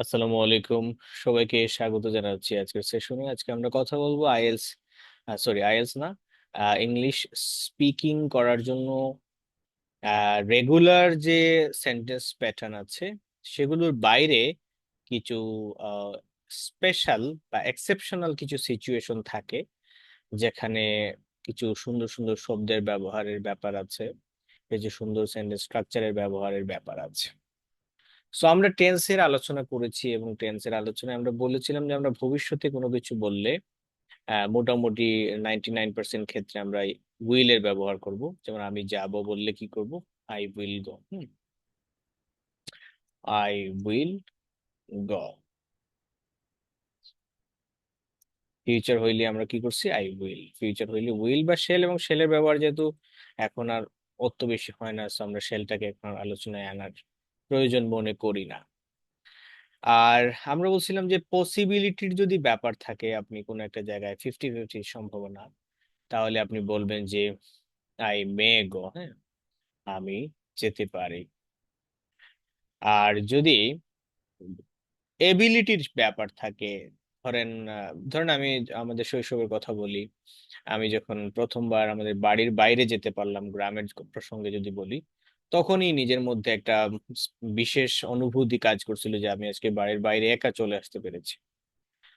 আসসালামু আলাইকুম। সবাইকে স্বাগত জানাচ্ছি আজকের সেশনে। আজকে আমরা কথা বলবো আইএলস, আইএলস না, ইংলিশ স্পিকিং করার জন্য রেগুলার যে সেন্টেন্স প্যাটার্ন আছে সেগুলোর বাইরে কিছু স্পেশাল বা এক্সেপশনাল কিছু সিচুয়েশন থাকে যেখানে কিছু সুন্দর সুন্দর শব্দের ব্যবহারের ব্যাপার আছে, কিছু সুন্দর সেন্টেন্স স্ট্রাকচারের ব্যবহারের ব্যাপার আছে। সো আমরা টেন্সের আলোচনা করেছি এবং টেন্সের আলোচনায় আমরা বলেছিলাম যে আমরা ভবিষ্যতে কোনো কিছু বললে মোটামুটি 99% ক্ষেত্রে আমরা উইল এর ব্যবহার করব। যেমন আমি যাব বললে কি করব? I will go. I will go. Future হইলে আমরা কি করছি? I will. ফিউচার হইলে উইল বা শেল, এবং শেলের ব্যবহার যেহেতু এখন আর অত বেশি হয় না, সো আমরা শেলটাকে এখন আর আলোচনায় আনার প্রয়োজন মনে করি না। আর আমরা বলছিলাম যে পসিবিলিটির যদি ব্যাপার থাকে, আপনি কোনো একটা জায়গায় 50-50 সম্ভাবনা, তাহলে আপনি বলবেন যে আই মে গো। হ্যাঁ, আমি যেতে পারি। আর যদি এবিলিটির ব্যাপার থাকে, ধরেন ধরেন আমি আমাদের শৈশবের কথা বলি। আমি যখন প্রথমবার আমাদের বাড়ির বাইরে যেতে পারলাম, গ্রামের প্রসঙ্গে যদি বলি, তখনই নিজের মধ্যে একটা বিশেষ অনুভূতি কাজ করছিল যে আমি আজকে বাড়ির বাইরে একা চলে আসতে পেরেছি।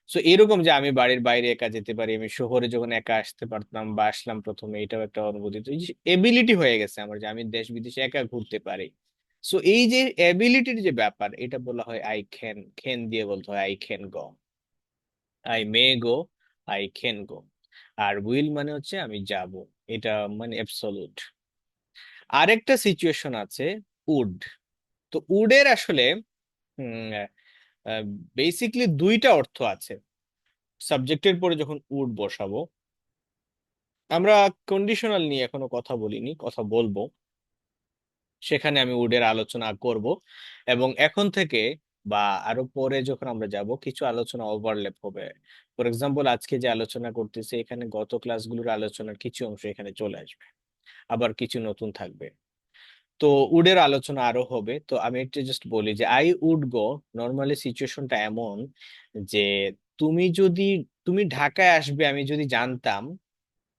সো এরকম যে আমি বাড়ির বাইরে একা যেতে পারি, আমি শহরে যখন একা আসতে পারতাম বা আসলাম প্রথমে, এটাও একটা অনুভূতি। তো এই যে এবিলিটি হয়ে গেছে আমার, যে আমি দেশ বিদেশে একা ঘুরতে পারি। সো এই যে এবিলিটির যে ব্যাপার, এটা বলা হয় আই ক্যান। ক্যান দিয়ে বলতে হয় I can go. I may go, I can go. আর উইল মানে হচ্ছে আমি যাব, এটা মানে অ্যাবসলিউট। আরেকটা সিচুয়েশন আছে, উড। তো উডের আসলে বেসিকলি দুইটা অর্থ আছে। সাবজেক্টের পরে যখন উড বসাবো, আমরা কন্ডিশনাল নিয়ে এখনো কথা বলিনি, কথা বলবো, সেখানে আমি উডের আলোচনা করব। এবং এখন থেকে বা আরো পরে যখন আমরা যাব, কিছু আলোচনা ওভারল্যাপ হবে। ফর এক্সাম্পল, আজকে যে আলোচনা করতেছি এখানে গত ক্লাসগুলোর আলোচনার কিছু অংশ এখানে চলে আসবে, আবার কিছু নতুন থাকবে। তো উডের আলোচনা আরো হবে। তো আমি একটু জাস্ট বলি যে আই উড গো, নর্মালি সিচুয়েশনটা এমন যে তুমি যদি, তুমি ঢাকায় আসবে আমি যদি জানতাম,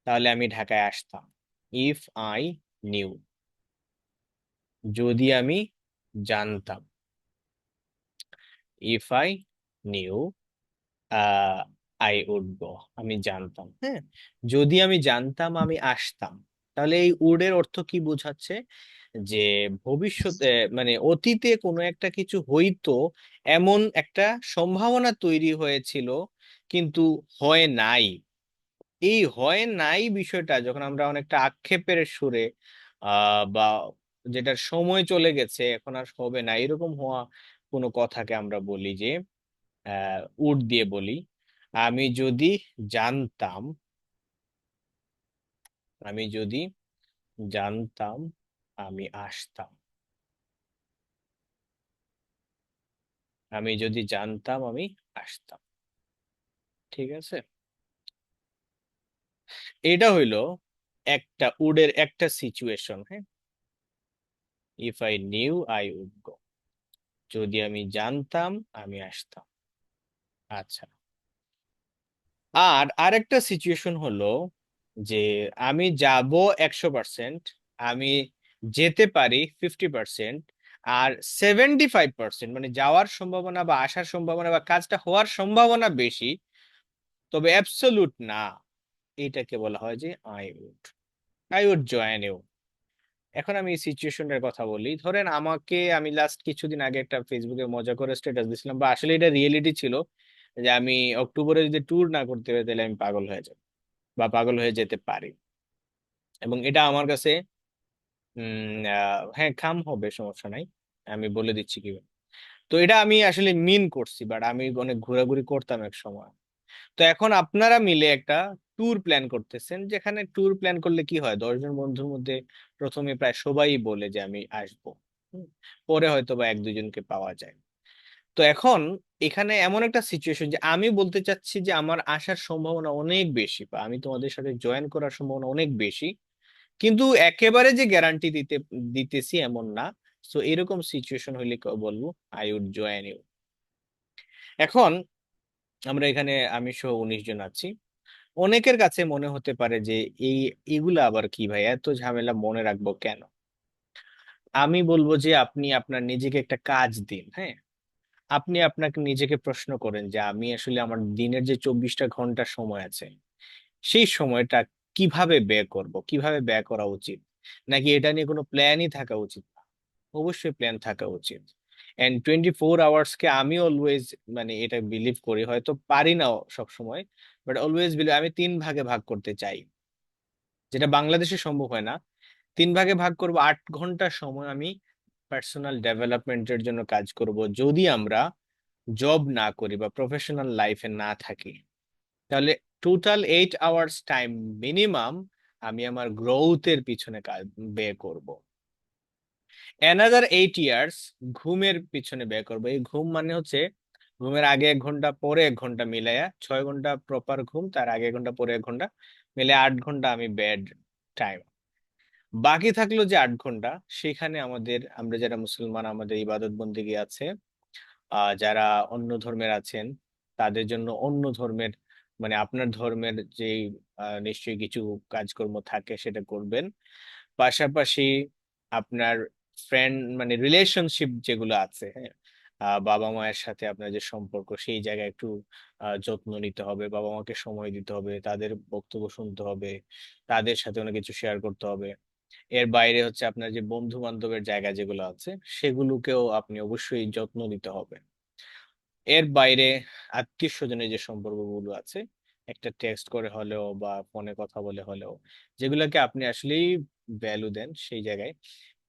তাহলে আমি ঢাকায় আসতাম। ইফ আই নিউ, যদি আমি জানতাম। If I knew, I would go, আমি জানতাম। হ্যাঁ, যদি আমি জানতাম আমি আসতাম। তাহলে এই উডের অর্থ কি বোঝাচ্ছে? যে ভবিষ্যতে, মানে অতীতে কোনো একটা কিছু হইতো, এমন একটা সম্ভাবনা তৈরি হয়েছিল, কিন্তু হয় নাই। এই হয় নাই বিষয়টা যখন আমরা অনেকটা আক্ষেপের সুরে বা যেটার সময় চলে গেছে এখন আর হবে না, এরকম হওয়া কোনো কথাকে আমরা বলি যে উড দিয়ে বলি। আমি যদি জানতাম, আমি যদি জানতাম আমি আসতাম। আমি যদি জানতাম আমি আসতাম। ঠিক আছে, এটা হইলো একটা উডের একটা সিচুয়েশন। হ্যাঁ, if I knew I would go, যদি আমি জানতাম আমি আসতাম। আচ্ছা, আর আরেকটা সিচুয়েশন হলো যে আমি যাব 100%, আমি যেতে পারি 50%, আর 75% মানে যাওয়ার সম্ভাবনা বা আসার সম্ভাবনা বা কাজটা হওয়ার সম্ভাবনা বেশি, তবে অ্যাবসলিউট না। এটাকে বলা হয় যে আই উড জয়েন ইউ। এখন আমি এই সিচুয়েশনের কথা বলি। ধরেন আমাকে, আমি লাস্ট কিছুদিন আগে একটা ফেসবুকে মজা করে স্ট্যাটাস দিছিলাম, বা আসলে এটা রিয়েলিটি ছিল, যে আমি অক্টোবরে যদি ট্যুর না করতে পারি তাহলে আমি পাগল হয়ে যাব বা পাগল হয়ে যেতে পারি। এবং এটা আমার কাছে হ্যাঁ, কাম হবে, সমস্যা নাই, আমি বলে দিচ্ছি কি। তো এটা আমি আসলে মিন করছি, বাট আমি অনেক ঘোরাঘুরি করতাম এক সময়। তো এখন আপনারা মিলে একটা ট্যুর প্ল্যান করতেছেন, যেখানে ট্যুর প্ল্যান করলে কি হয়, 10 জন বন্ধুর মধ্যে প্রথমে প্রায় সবাই বলে যে আমি আসবো। হুম, পরে হয়তো বা 1-2 জনকে পাওয়া যায়। তো এখন এখানে এমন একটা সিচুয়েশন যে আমি বলতে চাচ্ছি যে আমার আসার সম্ভাবনা অনেক বেশি, বা আমি তোমাদের সাথে জয়েন করার সম্ভাবনা অনেক বেশি, কিন্তু একেবারে যে গ্যারান্টি দিতেছি এমন না। সো এরকম সিচুয়েশন হইলে বলবো আই উড জয়েন ইউ। এখন আমরা এখানে আমি সহ 19 জন আছি। অনেকের কাছে মনে হতে পারে যে এই এগুলা আবার কি ভাই, এত ঝামেলা মনে রাখবো কেন? আমি বলবো যে আপনি আপনার নিজেকে একটা কাজ দিন, হ্যাঁ। আপনি আপনাকে নিজেকে প্রশ্ন করেন যে আমি আসলে আমার দিনের যে 24টা ঘন্টা সময় আছে, সেই সময়টা কিভাবে ব্যয় করব, কিভাবে ব্যয় করা উচিত, নাকি এটা নিয়ে কোনো প্ল্যানই থাকা উচিত না? অবশ্যই প্ল্যান থাকা উচিত। এন্ড 24 আওয়ার্স কে আমি অলওয়েজ, মানে এটা বিলিভ করি, হয়তো পারি না সব সময়, বাট অলওয়েজ বিলিভ, আমি 3 ভাগে ভাগ করতে চাই, যেটা বাংলাদেশে সম্ভব হয় না। 3 ভাগে ভাগ করব, 8 ঘন্টা সময় আমি পার্সোনাল ডেভেলপমেন্টের জন্য কাজ করব, যদি আমরা জব না করি বা প্রফেশনাল লাইফে না থাকি। তাহলে টোটাল 8 আওয়ার্স টাইম মিনিমাম আমি আমার গ্রোথের পিছনে কাজ ব্যয় করব। অ্যানাদার 8 ইয়ার্স ঘুমের পিছনে ব্যয় করবো। এই ঘুম মানে হচ্ছে ঘুমের আগে 1 ঘন্টা, পরে 1 ঘন্টা, মিলাইয়া 6 ঘন্টা প্রপার ঘুম, তার আগে 1 ঘন্টা, পরে 1 ঘন্টা, মিলে 8 ঘন্টা আমি বেড টাইম। বাকি থাকলো যে 8 ঘন্টা, সেখানে আমরা যারা মুসলমান, আমাদের ইবাদত বন্দেগী আছে। যারা অন্য ধর্মের আছেন, তাদের জন্য অন্য ধর্মের, মানে আপনার ধর্মের যে নিশ্চয়ই কিছু কাজকর্ম থাকে সেটা করবেন। পাশাপাশি আপনার ফ্রেন্ড, মানে রিলেশনশিপ যেগুলো আছে, হ্যাঁ, বাবা মায়ের সাথে আপনার যে সম্পর্ক, সেই জায়গায় একটু যত্ন নিতে হবে, বাবা মাকে সময় দিতে হবে, তাদের বক্তব্য শুনতে হবে, তাদের সাথে অনেক কিছু শেয়ার করতে হবে। এর বাইরে হচ্ছে আপনার যে বন্ধু বান্ধবের জায়গা যেগুলো আছে, সেগুলোকেও আপনি অবশ্যই যত্ন নিতে হবে। এর বাইরে আত্মীয় স্বজনের যে সম্পর্কগুলো আছে, একটা টেক্সট করে হলেও বা ফোনে কথা বলে হলেও, যেগুলোকে আপনি আসলেই ভ্যালু দেন, সেই জায়গায়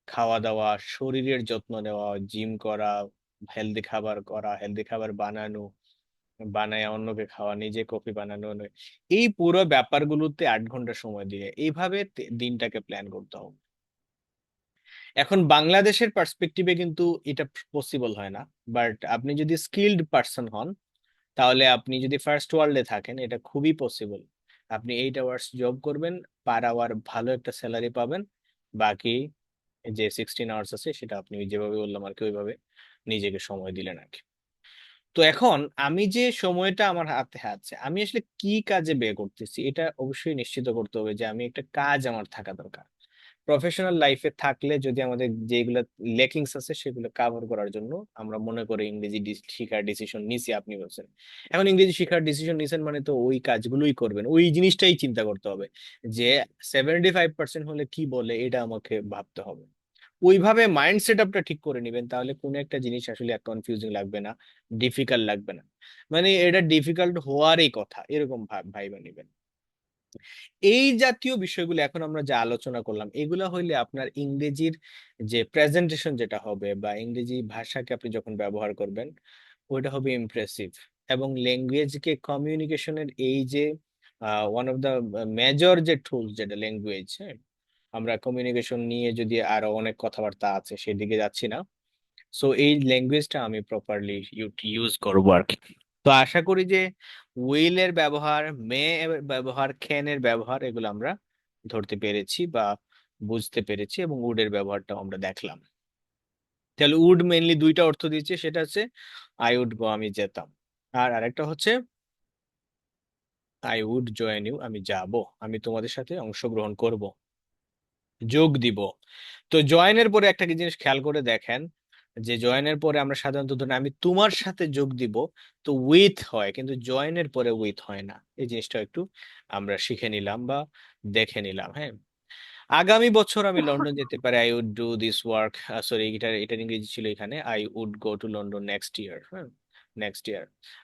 খাওয়া দাওয়া, শরীরের যত্ন নেওয়া, জিম করা, হেলদি খাবার করা, হেলদি খাবার বানানো, বানায় অন্যকে খাওয়া, নিজে কফি বানানো, এই পুরো ব্যাপারগুলোতে 8 ঘন্টা সময় দিয়ে এইভাবে দিনটাকে প্ল্যান করতে হবে। এখন বাংলাদেশের পার্সপেক্টিভে কিন্তু এটা পসিবল হয় না, বাট আপনি যদি স্কিলড পার্সন হন, তাহলে আপনি যদি ফার্স্ট ওয়ার্ল্ডে থাকেন, এটা খুবই পসিবল। আপনি 8 আওয়ার্স জব করবেন, পার আওয়ার ভালো একটা স্যালারি পাবেন, বাকি যে 16 আওয়ার্স আছে সেটা আপনি যেভাবে বললাম আর কি, ওইভাবে নিজেকে সময় দিলেন আর কি। তো এখন আমি যে সময়টা আমার হাতে আছে, আমি আসলে কি কাজে ব্যয় করতেছি, এটা অবশ্যই নিশ্চিত করতে হবে যে আমি একটা কাজ আমার থাকা দরকার। প্রফেশনাল লাইফে থাকলে যদি আমাদের যেগুলো লেকিংস আছে সেগুলো কাভার করার জন্য আমরা মনে করি ইংরেজি শিখার ডিসিশন নিছি, আপনি বলছেন। এখন ইংরেজি শিখার ডিসিশন নিছেন মানে তো ওই কাজগুলোই করবেন, ওই জিনিসটাই চিন্তা করতে হবে যে 75% হলে কি বলে, এটা আমাকে ভাবতে হবে। ওইভাবে মাইন্ড সেট আপটা ঠিক করে নিবেন, তাহলে কোনো একটা জিনিস আসলে কনফিউজিং লাগবে না, ডিফিকাল্ট লাগবে না। মানে এটা ডিফিকাল্ট হওয়ারই কথা, এরকম ভাইবা নিবেন। এই জাতীয় বিষয়গুলো এখন আমরা যে আলোচনা করলাম, এগুলা হইলে আপনার ইংরেজির যে প্রেজেন্টেশন যেটা হবে, বা ইংরেজি ভাষাকে আপনি যখন ব্যবহার করবেন, ওইটা হবে ইমপ্রেসিভ। এবং ল্যাঙ্গুয়েজকে কমিউনিকেশনের এই যে ওয়ান অফ দা মেজর যে টুলস, যেটা ল্যাঙ্গুয়েজ, হ্যাঁ, আমরা কমিউনিকেশন নিয়ে যদি আরো অনেক কথাবার্তা আছে, সেদিকে যাচ্ছি না। সো এই ল্যাঙ্গুয়েজটা আমি প্রপারলি ইউজ করবো আর কি। তো আশা করি যে উইলের ব্যবহার, মে এর ব্যবহার, ক্যান এর ব্যবহার, এগুলো আমরা ধরতে পেরেছি বা বুঝতে পেরেছি, এবং উডের ব্যবহারটাও আমরা দেখলাম। তাহলে উড মেইনলি দুইটা অর্থ দিচ্ছে, সেটা হচ্ছে আই উড গো, আমি যেতাম। আর আরেকটা হচ্ছে আই উড জয়েন ইউ, আমি যাব, আমি তোমাদের সাথে অংশগ্রহণ করব, যোগ দিব। তো জয়েনের পরে একটা কি জিনিস খেয়াল করে দেখেন, যে জয়েনের পরে আমরা সাধারণত ধরি আমি তোমার সাথে যোগ দিব, তো উইথ হয়, কিন্তু জয়েনের পরে উইথ হয় না। এই জিনিসটা একটু আমরা শিখে নিলাম বা দেখে নিলাম, হ্যাঁ। আগামী বছর আমি লন্ডন যেতে পারি, I would do this work, sorry, এটার ইংরেজি ছিল এখানে, I would go to London next year, হ্যাঁ, নেক্সট ইয়ার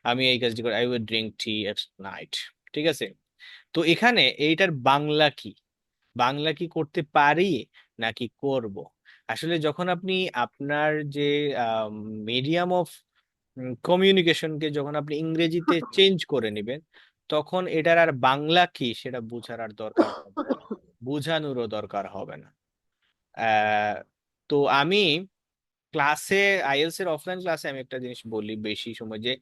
আমি এই কাজটি করি, I would drink tea at night. ঠিক আছে। তো এখানে এইটার বাংলা কি, বাংলা কি করতে পারি নাকি করব? আসলে যখন আপনি আপনার যে মিডিয়াম অফ কমিউনিকেশনকে যখন আপনি ইংরেজিতে চেঞ্জ করে নেবেন, তখন এটার আর বাংলা কি সেটা বোঝার আর দরকার হবে না, বোঝানোরও দরকার হবে না। আহ, তো আমি ক্লাসে, আইএলস এর অফলাইন ক্লাসে আমি একটা জিনিস বলি বেশি সময়, যে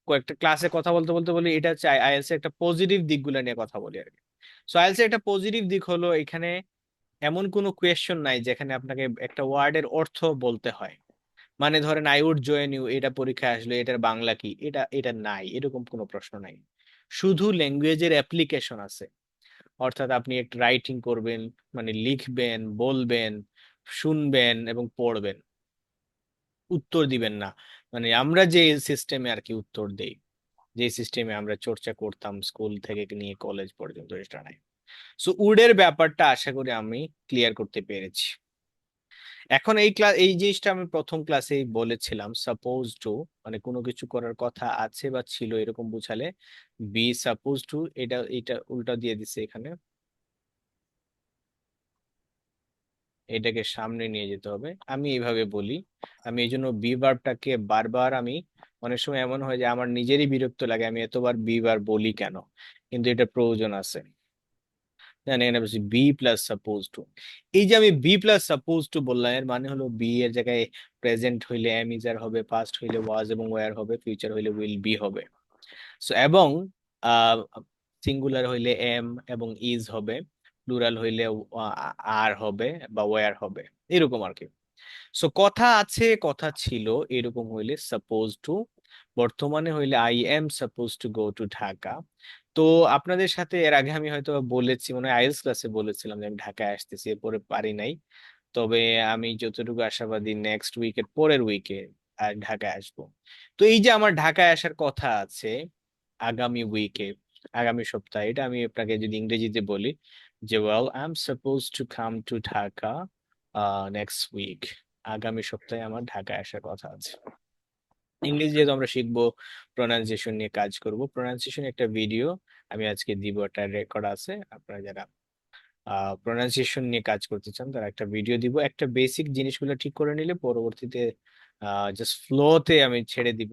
কয়েকটা ক্লাসে কথা বলতে বলতে বলি, এটা হচ্ছে আইএলস এর একটা পজিটিভ দিকগুলো নিয়ে কথা বলি আর কি। সো আইএলস এর একটা পজিটিভ দিক হলো, এখানে এমন কোনো কোয়েশ্চন নাই যেখানে আপনাকে একটা ওয়ার্ডের অর্থ বলতে হয়। মানে ধরেন আই উড জয়েন ইউ, এটা পরীক্ষায় আসলে এটার বাংলা কি, এটা এটা নাই, এরকম কোনো প্রশ্ন নাই। শুধু ল্যাঙ্গুয়েজের অ্যাপ্লিকেশন আছে। অর্থাৎ আপনি একটা রাইটিং করবেন, মানে লিখবেন, বলবেন, শুনবেন এবং পড়বেন, উত্তর দিবেন না। মানে আমরা যে সিস্টেমে আর কি উত্তর দেই, যে সিস্টেমে আমরা চর্চা করতাম স্কুল থেকে নিয়ে কলেজ পর্যন্ত, এটা নাই। সো উডের ব্যাপারটা আশা করি আমি ক্লিয়ার করতে পেরেছি। এখন এই জিনিসটা আমি প্রথম ক্লাসেই বলেছিলাম, সাপোজ টু মানে কোনো কিছু করার কথা আছে বা ছিল এরকম বুঝালে বি সাপোজ টু, এটা এটা উল্টা দিয়ে দিছে এখানে, এটাকে সামনে নিয়ে যেতে হবে। আমি এইভাবে বলি, আমি এই জন্য বি ভার্বটাকে বারবার আমি, অনেক সময় এমন হয় যে আমার নিজেরই বিরক্ত লাগে আমি এতবার বি ভার্ব বলি কেন, কিন্তু এটা প্রয়োজন আছে। জানি এখানে বলছি বি প্লাস সাপোজ টু। এই যে আমি বি প্লাস সাপোজ টু বললাম, এর মানে হলো বি এর জায়গায় প্রেজেন্ট হইলে এম ইজ আর হবে, পাস্ট হইলে ওয়াজ এবং ওয়্যার হবে, ফিউচার হইলে উইল বি হবে। সো এবং সিঙ্গুলার হইলে এম এবং ইজ হবে, প্লুরাল হইলে আর হবে বা ওয়্যার হবে, এরকম আর কি। সো কথা আছে, কথা ছিল, এরকম হইলে সাপোজ টু। বর্তমানে হইলে I am suppose to go to Dhaka. তো আপনাদের সাথে এর আগে আমি হয়তো বলেছি, মনে হয় আইএলটিএস ক্লাসে বলেছিলাম যে আমি ঢাকায় আসতেছি, এরপরে পারি নাই। তবে আমি যতটুকু আশাবাদী নেক্সট উইকের পরের উইকে ঢাকায় আসবো। তো এই যে আমার ঢাকায় আসার কথা আছে আগামী উইকে, আগামী সপ্তাহে, এটা আমি আপনাকে যদি ইংরেজিতে বলি যে well I am suppose to come to Dhaka next week, আগামী সপ্তাহে আমার ঢাকায় আসার কথা আছে। ইংরেজি যেহেতু আমরা শিখবো, প্রোনাউন্সিয়েশন নিয়ে কাজ করব, প্রোনাউন্সিয়েশন একটা ভিডিও আমি আজকে দিব, একটা রেকর্ড আছে, আপনারা যারা প্রোনাউন্সিয়েশন নিয়ে কাজ করতে চান তারা একটা ভিডিও দিব, একটা বেসিক জিনিসগুলো ঠিক করে নিলে পরবর্তীতে জাস্ট ফ্লোতে আমি ছেড়ে দিব,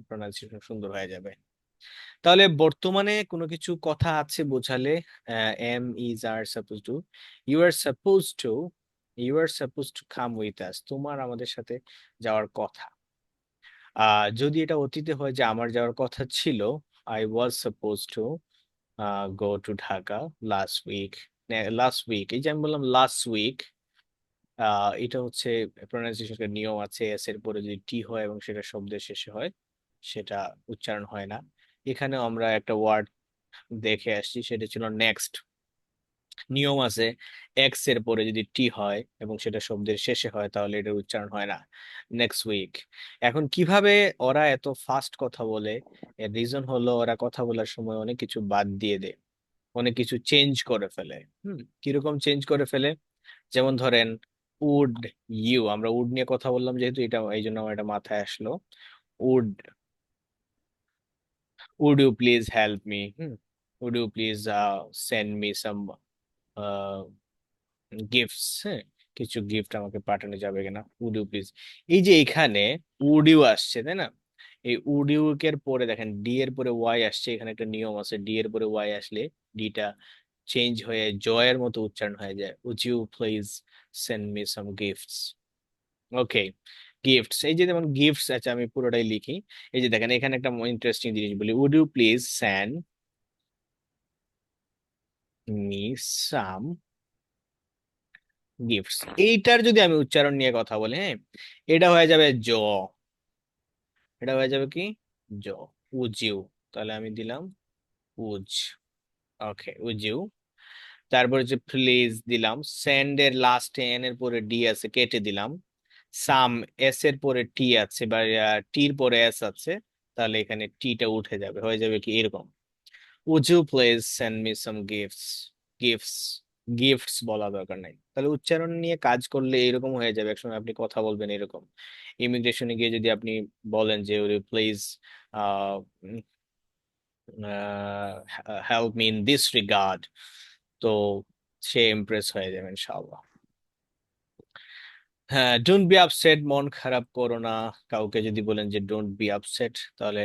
প্রোনাউন্সিয়েশন সুন্দর হয়ে যাবে। তাহলে বর্তমানে কোনো কিছু কথা আছে বোঝালে am is are suppose to, you are suppose to, you are suppose to come with us, তোমার আমাদের সাথে যাওয়ার কথা। যদি এটা অতীতে হয় যে আমার যাওয়ার কথা ছিল, I was suppose to go to Dhaka last week, last week, এই যে আমি বললাম লাস্ট উইক, এটা হচ্ছে প্রোনাউন্সিয়েশনের নিয়ম আছে, এস এর পরে যদি টি হয় এবং সেটা শব্দের শেষে হয় সেটা উচ্চারণ হয় না। এখানেও আমরা একটা ওয়ার্ড দেখে আসছি, সেটা ছিল নেক্সট। নিয়ম আছে, এক্স এর পরে যদি টি হয় এবং সেটা শব্দের শেষে হয় তাহলে এটার উচ্চারণ হয় না, নেক্সট উইক। এখন কিভাবে ওরা এত ফাস্ট কথা বলে, এর রিজন হলো ওরা কথা বলার সময় অনেক কিছু বাদ দিয়ে দেয়, অনেক কিছু চেঞ্জ করে ফেলে। কিরকম চেঞ্জ করে ফেলে, যেমন ধরেন উড, ইউ, আমরা উড নিয়ে কথা বললাম যেহেতু, এটা এই জন্য আমার এটা মাথায় আসলো। Would, would you please help me, would you please send me some gifts, হ্যাঁ, কিছু গিফট আমাকে পাঠানো যাবে কিনা, উড ইউ প্লিজ। এই যে এখানে উড ইউ আসছে তাই না, এই উড ইউ এর পরে দেখেন ডি এর পরে ওয়াই আসছে, এখানে একটা নিয়ম আছে, ডি এর পরে ওয়াই আসলে ডিটা চেঞ্জ হয়ে জয়ের মতো উচ্চারণ হয়ে যায়, would you please send me some gifts. Okay, gifts, এই যে যেমন গিফটস, আচ্ছা আমি পুরোটাই লিখি। এই যে দেখেন এখানে একটা ইন্টারেস্টিং জিনিস বলি, would you please send me some gifts, এইটার যদি আমি উচ্চারণ নিয়ে কথা বলি, হ্যাঁ, এটা হয়ে যাবে জ, এটা হয়ে যাবে কি জ, উজিউ। তাহলে আমি দিলাম উজ, ওকে উজিউ। তারপর হচ্ছে প্লিজ দিলাম, সেন্ড এর লাস্টে এন এর পরে ডি আছে কেটে দিলাম, সাম এস এর পরে টি আছে বা টির পরে এস আছে, তাহলে এখানে টিটা উঠে যাবে, হয়ে যাবে কি এরকম, would you please send me some gifts, gifts, gifts বলা দরকার নাই, তাহলে উচ্চারণ নিয়ে কাজ করলে এরকম হয়ে যাবে, একসময় আপনি কথা বলবেন এরকম। ইমিগ্রেশনে গিয়ে যদি আপনি বলেন যে please help me in this regard, তো সে ইমপ্রেস হয়ে যাবে ইনশাআল্লাহ। হ্যাঁ, ডোন্ট বি আপসেট, মন খারাপ করো না। কাউকে যদি বলেন যে ডোন্ট বি আপসেট, তাহলে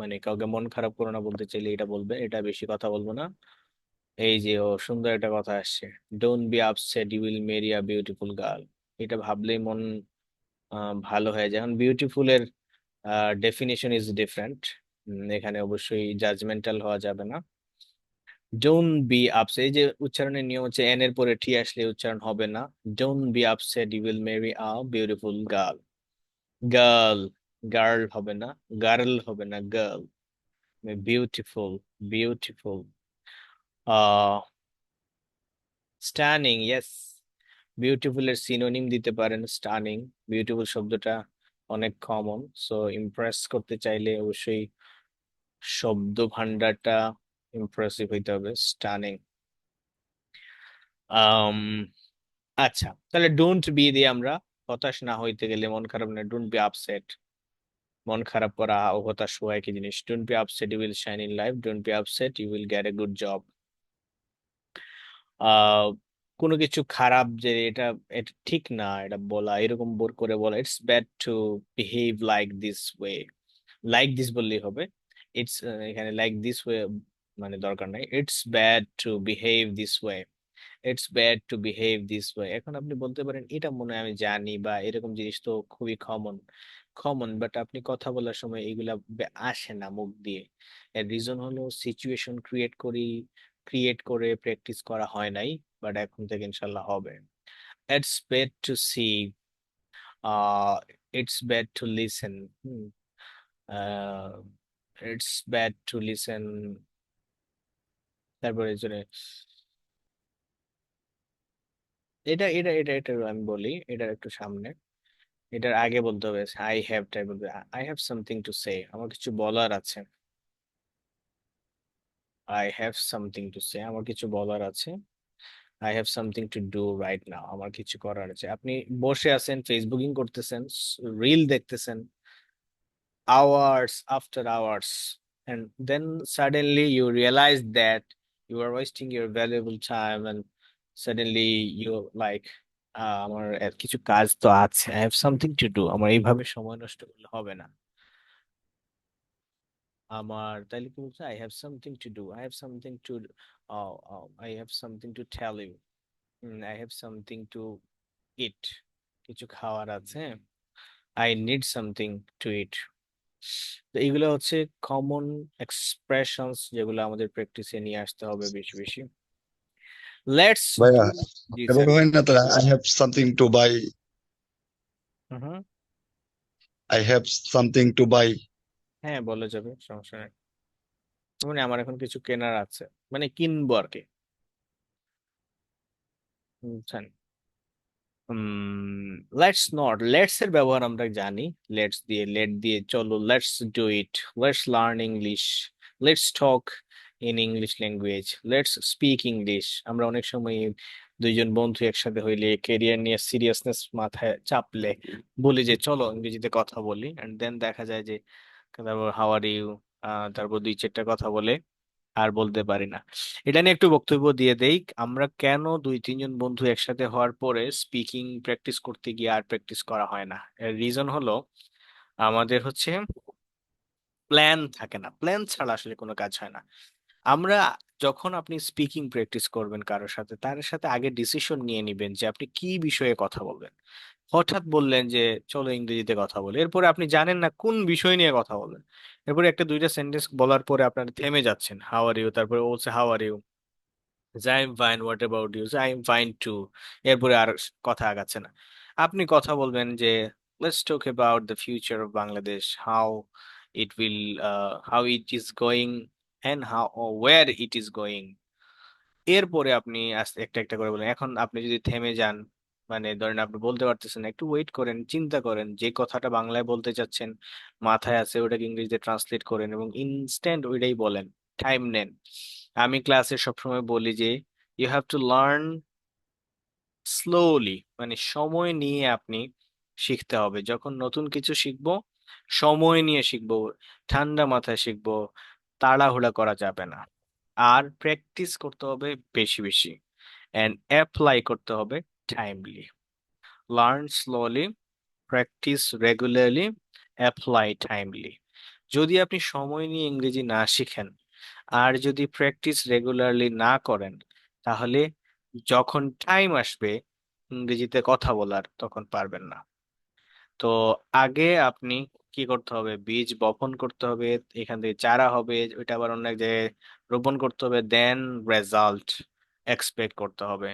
মানে কাউকে মন খারাপ করো না বলতে চাইলে এটা বলবে, এটা বেশি কথা বলবো না। এই যে ও সুন্দর একটা কথা আসছে, don't be upset you will marry a beautiful girl, এটা ভাবলেই মন ভালো হয়ে যায়। এখন বিউটিফুল এর ডেফিনিশন ইজ ডিফারেন্ট, এখানে অবশ্যই জাজমেন্টাল হওয়া যাবে না। ডোন্ট বি আপসেট, এই যে উচ্চারণের নিয়ম হচ্ছে এন এর পরে টি আসলে উচ্চারণ হবে না, don't be upset you will marry a beautiful girl. Girl, girl হবে না, গার্ল হবে না, girl. Beautiful, beautiful. Ah stunning, yes. Beautiful এর সিনোনিম দিতে পারেন স্টানিং। বিউটিফুল শব্দটা অনেক কমন, সো ইমপ্রেস করতে চাইলে অবশ্যই শব্দ ভান্ডারটা ইমপ্রেসিভ হইতে হবে, স্টানিং। আম আচ্ছা, তাহলে ডোন্ট বি দিয়ে আমরা হতাশ না হইতে গেলে, মন খারাপ না, ডোন্ট বি আপসেট। মন খারাপ করা ও হতাশ হওয়া একই জিনিস। Don't be upset, you will shine in life. Don't be upset, you will get a good job. Ah কোনো কিছু খারাপ যে এটা, এটা ঠিক না এটা বলা, এরকম বোর করে বলা, it's bad two behave like this way. Like this বললেই হবে। ইটস, এখানে লাইক দিস ওয়ে মানে দরকার নাই। It's bad two behave this way. It's bad two behave this way. এখন আপনি বলতে পারেন এটা মনে হয় আমি জানি, বা এরকম জিনিস তো খুবই কমন, কমন, বাট আপনি কথা বলার সময় এগুলা আসে না মুখ দিয়ে। এর রিজন হলো সিচুয়েশন ক্রিয়েট করে প্র্যাকটিস করা হয় নাই, বাট এখন থেকে ইনশাল্লাহ হবে। It's bad to see, ah it's bad to listen, it's bad to listen. তারপরে এটা এটা এটা এটা আমি বলি, এটার একটু সামনে, এটার আগে বলতে হবে আই হ্যাভ টাইপ বলতে, I have something to say, আমার কিছু বলার আছে। I have something to say, আমার কিছু বলার আছে। I have something to do right now, আমার কিছু করার আছে। আপনি বসে আছেন, ফেসবুকিং করতেছেন, রিল দেখতেছেন, hours after hours, and then suddenly you realize that you are wasting your valuable time, and suddenly you like, আমার এর কিছু কাজ তো আছে, I have something to do, আমার এইভাবে সময় নষ্ট করলে হবে না। আমার তাইলে কি বলছে, I have something to do, I have something to, I have something to tell you, I have something to eat, কিছু খাওয়ার আছে, I need something to eat। তো এগুলো হচ্ছে কমন এক্সপ্রেশনস, যেগুলো আমাদের প্র্যাকটিসে নিয়ে আসতে হবে বেশি বেশি। লেটস ভাইয়া, ডু। G sir. এভাবে হয় না তো। I have something to buy. Hmm. I have something to buy. হ্যাঁ, বলা যাবে, সমস্যা নেই। মানে আমার এখন কিছু কেনার আছে, মানে কিনবো আর কি, বুঝছেন। লেটস নট, লেটস এর ব্যবহার আমরা জানি। লেটস দিয়ে, লেট দিয়ে চলো, let's do it, let's learn English, let's talk in English language, let's speak English. আমরা অনেক সময় দুইজন বন্ধু একসাথে হইলে, কেরিয়ার নিয়ে সিরিয়াসনেস মাথায় চাপলে বলি যে চলো ইংরেজিতে কথা বলি, এন্ড দেন দেখা যায় যে তারপর হাউ আর ইউ, তারপর দুই চারটা কথা বলে আর বলতে পারি না। এটা নিয়ে একটু বক্তব্য দিয়ে দেই, আমরা কেন দুই তিনজন বন্ধু একসাথে হওয়ার পরে স্পিকিং প্র্যাকটিস করতে গিয়ে আর প্র্যাকটিস করা হয় না। এর রিজন হলো আমাদের হচ্ছে প্ল্যান থাকে না, প্ল্যান ছাড়া আসলে কোনো কাজ হয় না। আমরা, যখন আপনি স্পিকিং প্র্যাকটিস করবেন কারোর সাথে, তার সাথে আগে ডিসিশন নিয়ে নিবেন যে আপনি কি বিষয়ে কথা বলবেন। হঠাৎ বললেন যে চলো ইংরেজিতে কথা বলে, এরপরে আপনি জানেন না কোন বিষয় নিয়ে কথা বলবেন। এরপরে একটা দুইটা সেন্টেন্স বলার পরে আপনার থেমে যাচ্ছেন, হাউ আর ইউ, তারপরে ও বলছে how are you, I am fine, what about you, I am fine too. এরপরে আর কথা আগাচ্ছে না। আপনি কথা বলবেন যে let's talk about the future of Bangladesh, how it will, how it is going, and how, where it is going. এরপরে আপনি আস্তে একটা একটা করে বলেন। এখন আপনি যদি থেমে যান, মানে ধরেন আপনি বলতে পারতেছেন না, একটু ওয়েট করেন, চিন্তা করেন যে কথাটা বাংলায় বলতে চাচ্ছেন, মাথায় আছে ওটাকে ইংরেজিতে ট্রান্সলেট করেন এবং ইনস্ট্যান্ট ওইটাই বলেন, টাইম নেন। আমি ক্লাসে সবসময় বলি যে you have to learn slowly, মানে সময় নিয়ে আপনি শিখতে হবে। যখন নতুন কিছু শিখবো, সময় নিয়ে শিখবো, ঠান্ডা মাথায় শিখবো, তাড়াহুড়া করা যাবে না। আর প্র্যাকটিস করতে হবে বেশি বেশি, অ্যান্ড অ্যাপ্লাই করতে হবে timely. Learn slowly, practice regularly, apply timely. যদি আপনি সময় নিয়ে ইংরেজি না শিখেন, আর যদি প্র্যাকটিস রেগুলারলি না করেন, তাহলে যখন টাইম আসবে ইংরেজিতে কথা বলার, তখন পারবেন না। তো আগে আপনি কি করতে হবে, বীজ বপন করতে হবে, এখান থেকে চারা হবে, ওইটা আবার অন্য এক জায়গায় রোপণ করতে হবে, দেন রেজাল্ট এক্সপেক্ট করতে হবে।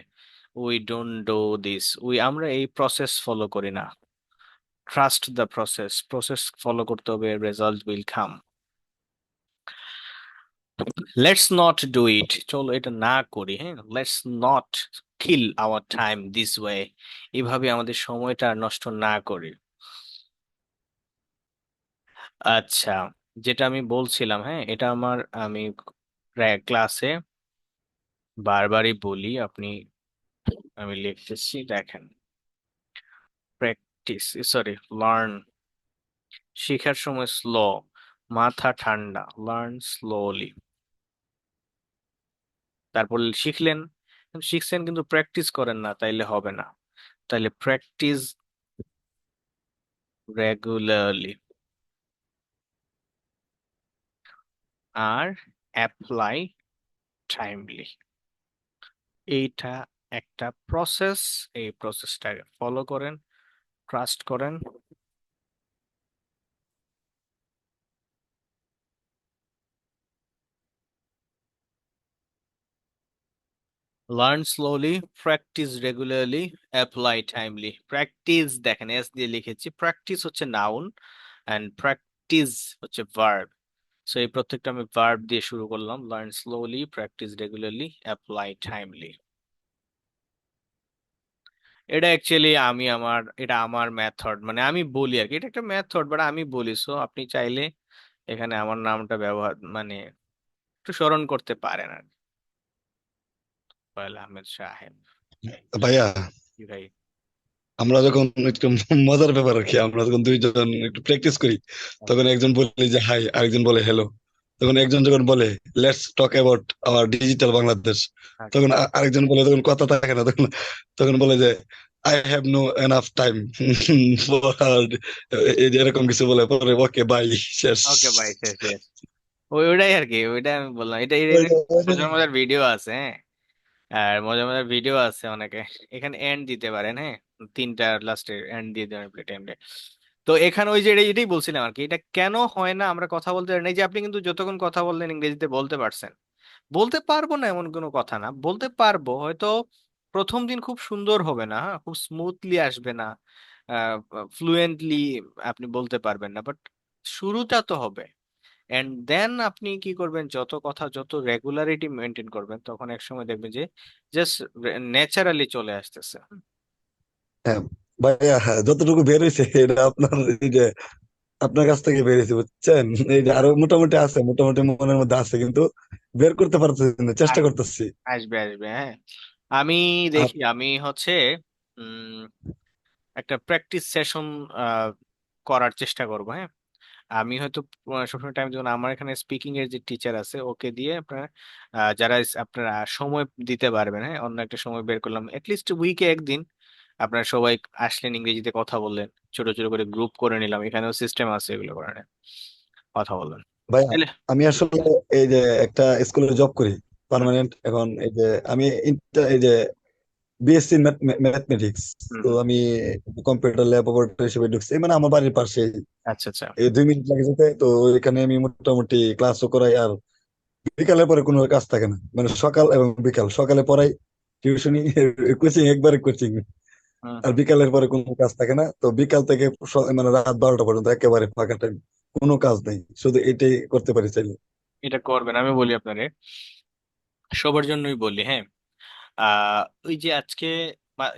উই ডোন্ট ডু দিস, আমরা এই প্রসেস ফলো করি না। Trust the process, process follow করতে হবে, result will come. Let's not do it, চলো এটা না করি, হ্যাঁ। Let's not kill our time this way, এভাবে আমাদের সময়টা নষ্ট না করি। আচ্ছা, যেটা আমি বলছিলাম, হ্যাঁ, এটা আমি ক্লাসে বারবারই বলি, আমি লিখতেছি দেখেন, প্র্যাকটিস, সরি, লার্ন, শেখার সময় স্লো, মাথা ঠান্ডা, লার্ন স্লোলি। তারপর শিখলেন, শিখছেন কিন্তু প্র্যাকটিস করেন না, তাইলে হবে না। তাইলে প্র্যাকটিস রেগুলারলি, আর অ্যাপ্লাই টাইমলি। এইটা একটা প্রসেস, এই প্রসেসটাকে ফলো করেন, ট্রাস্ট করেন। Learn slowly, practice regularly, apply timely. Practice দেখেন এস দিয়ে লিখেছি, প্র্যাকটিস হচ্ছে নাউন অ্যান্ড প্র্যাকটিস হচ্ছে ভার্ব। সো এই প্রত্যেকটা আমি ভার্ব দিয়ে শুরু করলাম, learn slowly, practice regularly, apply timely. এটা অ্যাকচুয়ালি এটা আমার মেথড, মানে আমি বলি আর কি, এটা একটা মেথড, বাট আমি বলি। সো আপনি চাইলে এখানে আমার নামটা ব্যবহার, মানে একটু স্মরণ করতে পারেন আর কি। সোহেল আহমেদ সাহেব। ভাইয়া, জি ভাই। আমরা যখন একটু মজার ব্যাপার আর কি, আমরা যখন দুইজন একটু প্র্যাকটিস করি, তখন একজন বলে যে হাই, আরেকজন বলে হ্যালো। তখন একজন যখন বলে let's talk about our digital Bangladesh, আচ্ছা, তখন আরেকজন বলে, তখন কথা থাকে না, তখন তখন বলে যে I have no enough time এই যে এরকম কিছু বলে, পরে ওকে বাই, শেষ। ওকে ভাই, শেষ শেষ। ওইটাই আর কি, ওইটাই আমি বললাম, এটা এর মজার মজার ভিডিও আছে, হ্যাঁ। আর মজার মজার ভিডিও আছে অনেকে, এখানে এন্ড দিতে পারেন, হ্যাঁ, তিনটা লাস্টে এন্ড দিয়ে দেবেন প্লে টাইমে। তো এখানে ওই যে এটাই বলছিলাম আর কি, এটা কেন হয় না আমরা কথা বলতে পারি না। এই যে আপনি কিন্তু যতক্ষণ কথা বললেন ইংরেজিতে বলতে পারছেন, বলতে পারবো না এমন কোনো কথা না, বলতে পারবো হয়তো। প্রথম দিন খুব সুন্দর হবে না, হ্যাঁ, খুব স্মুথলি আসবে না, ফ্লুয়েন্টলি আপনি বলতে পারবেন না, বাট শুরুটা তো হবে। এন্ড দেন আপনি কি করবেন, যত কথা, যত রেগুলারিটি মেনটেন করবেন, তখন এক সময় দেখবেন যে জাস্ট ন্যাচারালি চলে আসতেছে। হ্যাঁ ভাইয়া, হ্যাঁ, যতটুকু বের হয়েছে এটা আপনার এই যে আপনার কাছ থেকে বের হয়েছে, বুঝছেন? এই যে আরো মোটামুটি আছে, মোটামুটি মনের মধ্যে আছে, কিন্তু বের করতে পারতেছি না, চেষ্টা আসবে করতেছি। আসবে আসবে, হ্যাঁ। আমি দেখি, আমি হচ্ছে উম একটা প্র্যাকটিস সেশন করার চেষ্টা করবো, হ্যাঁ। আমি হয়তো সবসময় টাইম, যেমন আমার এখানে স্পিকিং এর যে টিচার আছে, ওকে দিয়ে আপনারা যারা আপনারা সময় দিতে পারবেন, হ্যাঁ, অন্য একটা সময় বের করলাম, লিস্ট উইকে একদিন আপনারা সবাই আসলেন, ইংরেজিতে কথা বললেন, ছোট ছোট করে গ্রুপ করে নিলাম, এখানেও সিস্টেম আছে এগুলো করার, কথা বললেন। ভাইয়া, তাহলে আমি আসলে এই যে একটা স্কুলে জব করি হুম পার্মানেন্ট এখন। এই যে আমি এই যে বিএসসি ম্যাথমেটিক্স, হুম তো হুম। আমি কম্পিউটার ল্যাব অপারেটর হিসেবে ঢুকছি, মানে আমার বাড়ির পাশে। আচ্ছা আচ্ছা। এই 2 মিনিট লাগে যেতে, তো এখানে আমি মোটামুটি ক্লাসও করাই। আর বিকালের পরে কোনো কাজ থাকে না, মানে সকাল এবং বিকাল, সকালে পড়াই, টিউশনি, কোচিং, একবারে কোচিং। হুম আর হুম। বিকালের পরে কোনো কাজ থাকে না, তো বিকাল থেকে মানে রাত 12টা পর্যন্ত একেবারে ফাঁকা টাইম, কোনো কাজ নেই, শুধু এটাই করতে পারি চাইলে। এটা করবেন, আমি বলি আপনারে, সবার জন্যই বলি, হ্যাঁ। আহ ওই যে আজকে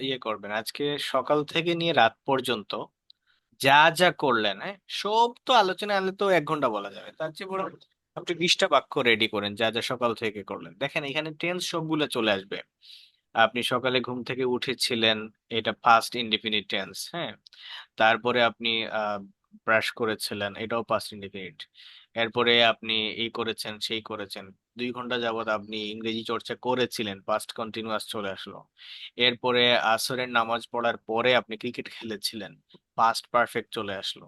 ইয়ে করবেন, আজকে সকাল থেকে নিয়ে রাত পর্যন্ত যা যা করলেন, হ্যাঁ, সব তো আলোচনা আনলে তো 1 ঘন্টা বলা যাবে, তার চেয়ে বরং আপনি 20টা বাক্য রেডি করেন, যা যা সকাল থেকে করলেন। দেখেন এখানে টেন্স সবগুলো চলে আসবে। আপনি সকালে ঘুম থেকে উঠেছিলেন, এটা ফার্স্ট ইনডিফিনিট টেন্স, হ্যাঁ। তারপরে আপনি ব্রাশ করেছিলেন, এটাও পাস্ট ইনডিফিনিট। এরপরে আপনি এই করেছেন, সেই করেছেন, 2 ঘন্টা যাবত আপনি ইংরেজি চর্চা করেছিলেন, পাস্ট কন্টিনিউয়াস চলে আসলো। এরপরে আসরের নামাজ পড়ার পরে আপনি ক্রিকেট খেলেছিলেন, পাস্ট পারফেক্ট চলে আসলো।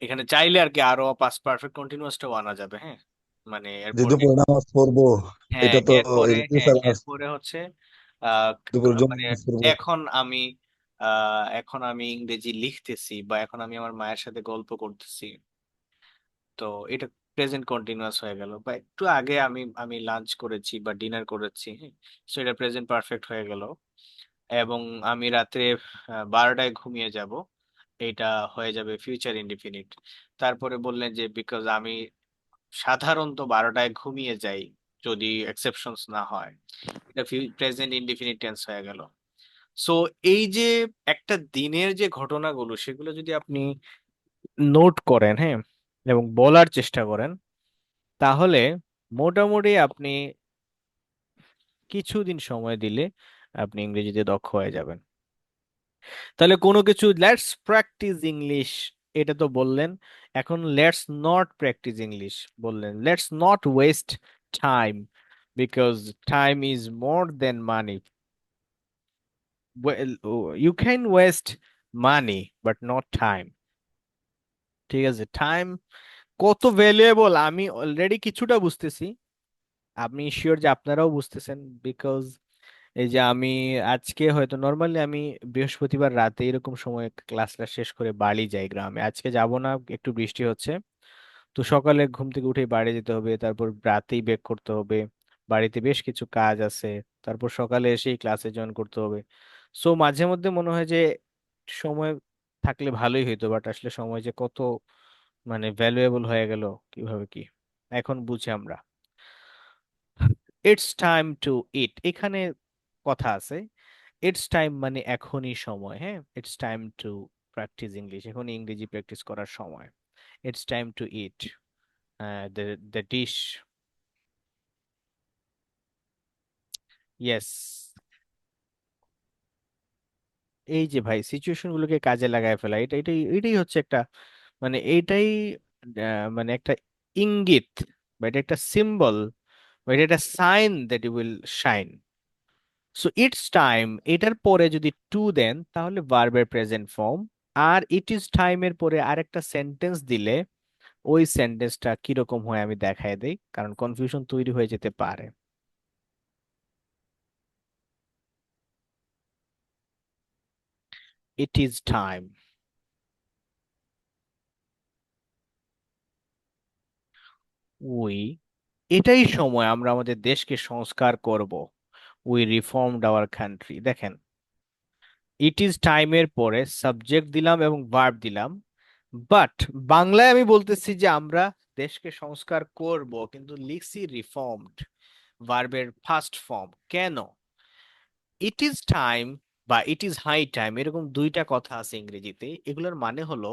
এখানে চাইলে আর কি আরো পাস্ট পারফেক্ট কন্টিনিউয়াসটাও আনা যাবে, হ্যাঁ। মানে যে এরপরে, দুপুরে নামাজ পড়বো, হ্যাঁ, এটা তো এরপরে, এই যে হ্যাঁ, ফিউচার। এরপরে হচ্ছে আহ দুপুর জন্য মানে নামাজ পড়বো। এখন আমি এখন আমি ইংরেজি লিখতেছি, বা এখন আমি আমার মায়ের সাথে গল্প করতেছি। তো এটা প্রেজেন্ট কন্টিনিউয়াস হয়ে গেল, বা একটু আগে আমি লাঞ্চ করেছি বা ডিনার করেছি, হ্যাঁ, সেটা প্রেজেন্ট পারফেক্ট হয়ে গেল। এবং আমি রাত্রে 12টায় ঘুমিয়ে যাব, এটা হয়ে যাবে ফিউচার ইনডিফিনিট। তারপরে বললেন যে বিকজ আমি সাধারণত 12টায় ঘুমিয়ে যাই, যদি এক্সেপশনস না হয়, এটা প্রেজেন্ট ইনডিফিনিট টেন্স হয়ে গেল। সো এই যে একটা দিনের যে ঘটনাগুলো সেগুলো যদি আপনি নোট করেন, হ্যাঁ, এবং বলার চেষ্টা করেন, তাহলে মোটামুটি আপনি কিছুদিন সময় দিলে আপনি ইংরেজিতে দক্ষ হয়ে যাবেন। তাহলে কোনো কিছু লেটস প্র্যাকটিস ইংলিশ, এটা তো বললেন। এখন লেটস নট প্র্যাকটিস ইংলিশ বললেন, let's not waste time, because time is more than money. You can waste money but not time. ঠিক আছে, টাইম কত ভ্যালুয়েবল আমি অলরেডি কিছুটা বুঝতেছি, আমি শিওর যে আপনারাও বুঝতেছেন। বিকজ এই যে আমি আজকে হয়তো নর্মালি আমি বৃহস্পতিবার রাতে এরকম সময় ক্লাসটা শেষ করে বাড়ি যাই গ্রামে, আজকে যাব না, একটু বৃষ্টি হচ্ছে। তো সকালে ঘুম থেকে উঠে বাড়ি যেতে হবে, তারপর রাতেই বেক করতে হবে, বাড়িতে বেশ কিছু কাজ আছে, তারপর সকালে এসেই ক্লাসে জয়েন করতে হবে। সো মাঝে মধ্যে মনে হয় যে সময় থাকলে ভালোই হইতো, বাট আসলে সময় যে কত মানে ভ্যালুয়েবল হয়ে গেল কিভাবে কি এখন বুঝি আমরা। ইটস টাইম টু ইট, এখানে কথা আছে। ইটস টাইম মানে এখনই সময়, হ্যাঁ, it's time to practice English, এখনই ইংরেজি প্র্যাকটিস করার সময়। It's time to it the dish. Yes, এই যে ভাই সিচুয়েশন গুলোকে কাজে লাগায় ফেলা, এটাই এটাই হচ্ছে একটা মানে এইটাই মানে একটা ইঙ্গিত, বা এটা একটা সিম্বল, বা এটা একটা sign that you will shine. So it's time, এটার পরে যদি টু দেন তাহলে ভার্বের প্রেজেন্ট ফর্ম, আর ইট ইজ টাইমের পরে আরেকটা সেন্টেন্স দিলে ওই সেন্টেন্সটা কিরকম হয় আমি দেখাই দেই, কারণ কনফিউশন তৈরি হয়ে যেতে পারে। ইট ইজ টাইম, উই, এটাই সময় আমরা আমাদের দেশকে সংস্কার করব। We reformed our country. দেখেন, ইট ইজ টাইমের পরে সাবজেক্ট দিলাম এবং ভার্ব দিলাম, বাট বাংলায় আমি বলতেছি যে আমরা দেশকে সংস্কার করব, কিন্তু লিখছি রিফর্মড, ভার্বের ফার্স্ট ফর্ম। কেন? ইট ইজ টাইম বা ইট ইজ হাই টাইম, এরকম দুইটা কথা আছে ইংরেজিতে, এগুলোর মানে হলো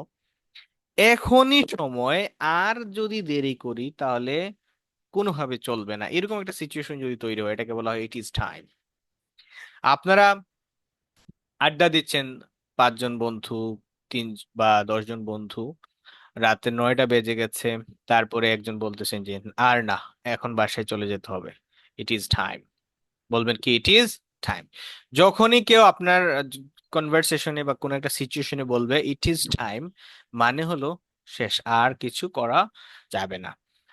এখনই সময়, আর যদি দেরি করি তাহলে কোনোভাবে চলবে না, এরকম একটা সিচুয়েশন যদি তৈরি হয় এটাকে বলা হয় ইট ইজ টাইম। আপনারা আড্ডা দিচ্ছেন, 5 জন বন্ধু, 3 বা 10 জন বন্ধু, রাতে 9টা বেজে গেছে, তারপরে একজন বলতেছেন যে আর না, এখন বাসায় চলে যেতে হবে, ইট ইজ টাইম। বলবেন কি ইট ইজ টাইম। যখনই কেউ আপনার কনভারসেশনে বা কোনো একটা সিচুয়েশনে বলবে ইট ইজ টাইম, মানে হলো শেষ, আর কিছু করা যাবে না,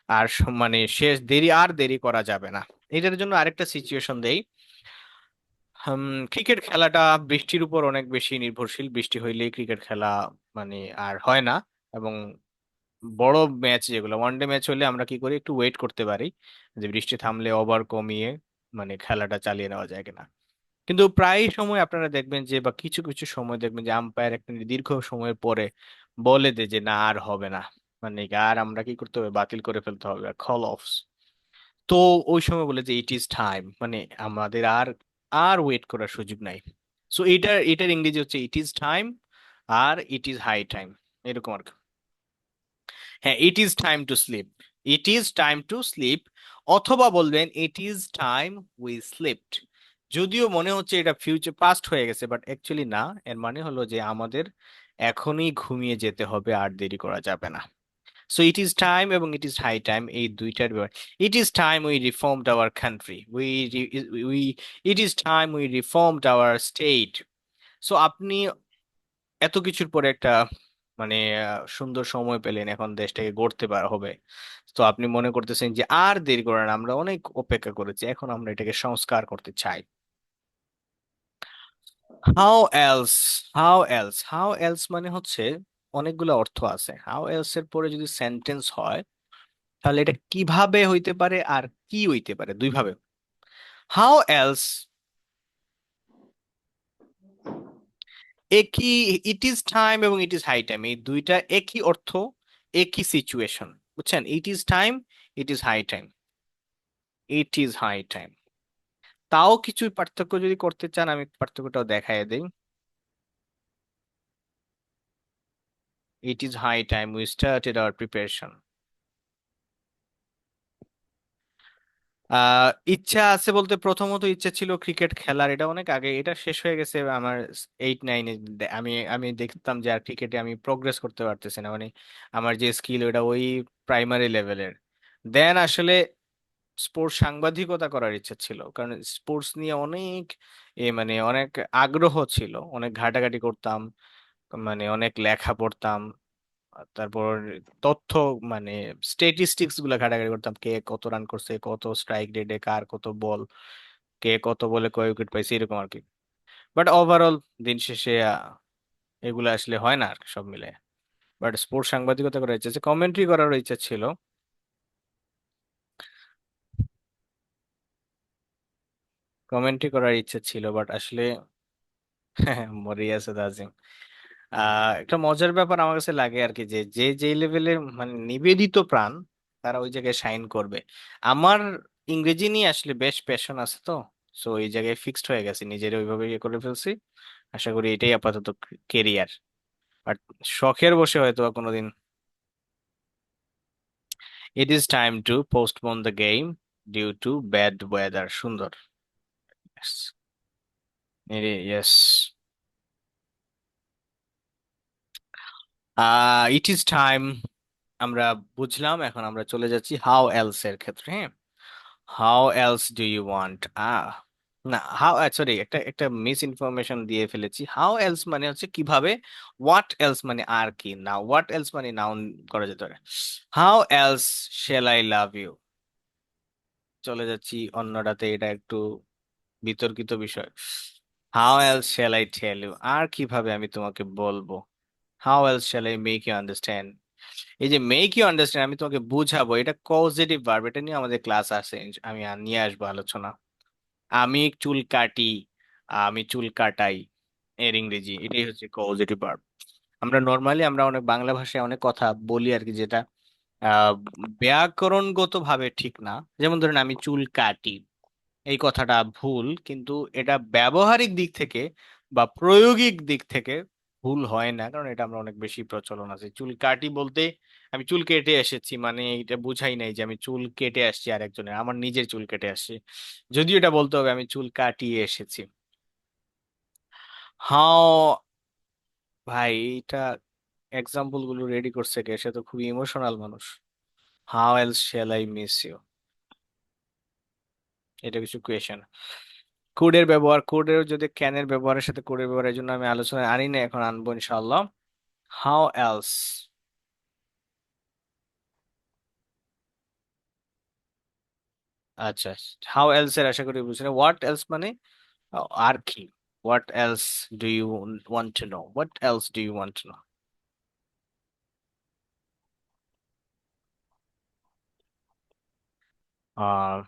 আর মানে শেষ, দেরি আর দেরি করা যাবে না। এটার জন্য আরেকটা সিচুয়েশন দেই। ক্রিকেট খেলাটা বৃষ্টির উপর অনেক বেশি নির্ভরশীল, বৃষ্টি হইলেই ক্রিকেট খেলা মানে আর হয় না। এবং বড় ম্যাচ যেগুলো ওয়ানডে ম্যাচ হলে আমরা কি করি, একটু ওয়েট করতে পারি যে বৃষ্টি থামলে ওভার কমিয়ে মানে খেলাটা চালিয়ে নেওয়া যায় কিনা। কিন্তু প্রায় সময় আপনারা দেখবেন যে, বা কিছু কিছু সময় দেখবেন যে আম্পায়ার একটা দীর্ঘ সময়ের পরে বলে দেয় যে না আর হবে না, মানে আর আমরা কি করতে হবে, বাতিল করে ফেলতে হবে, কল অফ। তো ওই সময় বলে যে ইট ইজ টাইম, মানে আমাদের আর আর ওয়েট করার সুযোগ নাই। সো এটার ইংরেজি হচ্ছে ইট ইজ টাইম আর ইট ইজ হাই টাইম, এরকম আর কি। হ্যাঁ, it is time to sleep, it is time to sleep, অথবা বলবেন it is time we slept. যদিও মনে হচ্ছে এটা ফিউচার পাস্ট হয়ে গেছে, বাট অ্যাকচুয়ালি না, এর মানে হলো যে আমাদের এখনই ঘুমিয়ে যেতে হবে, আর দেরি করা যাবে না। সো ইট ইজ টাইম এবং ইট ইজ হাই টাইম, এই দুইটার ব্যাপার। ইট is time we reformed our country, we eat is time we reformed our state. So আপনি এত কিছুর পরে একটা মানে সুন্দর সময় পেলেন, এখন দেশটাকে গড়তে পারা হবে। তো আপনি মনে করতেছেন যে আর দেরি করেন, আমরা অনেক অপেক্ষা করেছি, এখন আমরা এটাকে সংস্কার করতে চাই। হাউ এলস, হাউ এলস মানে হচ্ছে অনেকগুলো অর্থ আছে। হাউ এলস এর পরে যদি সেন্টেন্স হয় তাহলে এটা কিভাবে হইতে পারে আর কি হইতে পারে, দুইভাবে। হাউ এলস একই, ইট ইজ টাইম এবং ইট ইজ হাই টাইম, এই দুইটা একই অর্থ, একই সিচুয়েশন, বুঝছেন? It is time, it is high time, it is high time. তাও কিছু পার্থক্য যদি করতে চান আমি পার্থক্যটাও দেখায় দেই। It is high time we started our preparation. ইচ্ছা আছে বলতে, প্রথমত ইচ্ছা ছিল ক্রিকেট খেলার, এটা অনেক আগে, এটা শেষ হয়ে গেছে আমার 8-9-এ। আমি আমি দেখতাম যে আর ক্রিকেটে আমি প্রোগ্রেস করতে পারতেছি না, মানে আমার যে স্কিল ওটা ওই প্রাইমারি লেভেলের। দেন আসলে স্পোর্টস সাংবাদিকতা করার ইচ্ছা ছিল, কারণ স্পোর্টস নিয়ে অনেক মানে অনেক আগ্রহ ছিল, অনেক ঘাটাঘাটি করতাম, মানে অনেক লেখা পড়তাম। তারপর তথ্য, মানে স্টেটিস্টিক্স গুলা ঘাটাঘাটি করতাম, কে কত রান করছে, কত স্ট্রাইক রেটে কার কত বল, কে কত বলে কয় উইকেট পাইছে, এরকম আর কি। বাট ওভারঅল দিন শেষে এগুলো আসলে হয় না আর কি, সব মিলে। বাট স্পোর্টস সাংবাদিকতা করার ইচ্ছা আছে, কমেন্ট্রি করার ইচ্ছা ছিল, কমেন্ট্রি করার ইচ্ছা ছিল, বাট আসলে মরে আছে তাজিম। একটা মজার ব্যাপার আমার কাছে লাগে আর কি, যে যে যে লেভেলে মানে নিবেদিত প্রাণ, তারা ওই জায়গায় শাইন করবে। আমার ইংরেজি নিয়ে আসলে বেশ প্যাশন আছে তো, সো এই জায়গায় ফিক্সড হয়ে গেছে, নিজের ওইভাবে ইয়ে করে ফেলছি। আশা করি এটাই আপাতত কেরিয়ার। বাট শখের বসে হয়তো বা কোনোদিন। It is time to postpone the game due to bad weather. সুন্দর। ইয়েস। ইট ইজ টাইম, আমরা বুঝলাম, এখন আমরা চলে যাচ্ছি হাউ এলস এর ক্ষেত্রে, হ্যাঁ। How else do you want, না, হাউ, সরি, একটা একটা মিস ইনফরমেশন দিয়ে ফেলেছি। হাউ এলস মানে হচ্ছে কিভাবে, হোয়াট এলস মানে আর কি, না হোয়াট এলস মানে নাউন করা যেতে পারে। How else shall I love you, চলে যাচ্ছি অন্যটাতে, এটা একটু বিতর্কিত বিষয়। How else shall I tell you, আর কিভাবে আমি তোমাকে বলবো। How else shall I make you understand, এই যে মেক ইউ আন্ডারস্ট্যান্ড, আমি তোমাকে বুঝাবো, এটা কজেটিভ ভার্ব, এটা নিয়ে আমাদের ক্লাস আছে, আমি নিয়ে আসবো আলোচনা। আমি চুল কাটি, আমি চুল কাটাই, এর ইংরেজি এটাই হচ্ছে কজেটিভ ভার্ব। আমরা নর্মালি আমরা অনেক বাংলা ভাষায় অনেক কথা বলি আর কি, যেটা আহ ব্যাকরণগত ভাবে ঠিক না। যেমন ধরেন আমি চুল কাটি, এই কথাটা ভুল, কিন্তু এটা ব্যবহারিক দিক থেকে বা প্রায়োগিক দিক থেকে ভুল হয় না, কারণ এটা আমরা অনেক বেশি প্রচলন আছে। চুল কাটি বলতে আমি চুল কেটে এসেছি, মানে এটা বুঝাই নাই যে আমি চুল কেটে আসছি আরেকজনের, আমার নিজের চুল কেটে আসছি। যদিও এটা বলতে হবে আমি চুল কাটিয়ে এসেছি। হাও, ভাই এটা এক্সাম্পল গুলো রেডি করছে কে? সে তো খুবই ইমোশনাল মানুষ। How else shall I miss you, এটা কিছু কোয়েশন। কোডের ব্যবহার, কোডের যদি ক্যানের ব্যবহারের সাথে কোডের ব্যবহারের জন্য আমি আলোচনায় আনি না, এখন আনবো ইনশাআল্লাহ। হাউ এলস, আচ্ছা, হাউ এলস এর আশা করি বুঝছেন। হোয়াট এলস মানে আর কি, what else do you want to know, what else do you want to know. Ah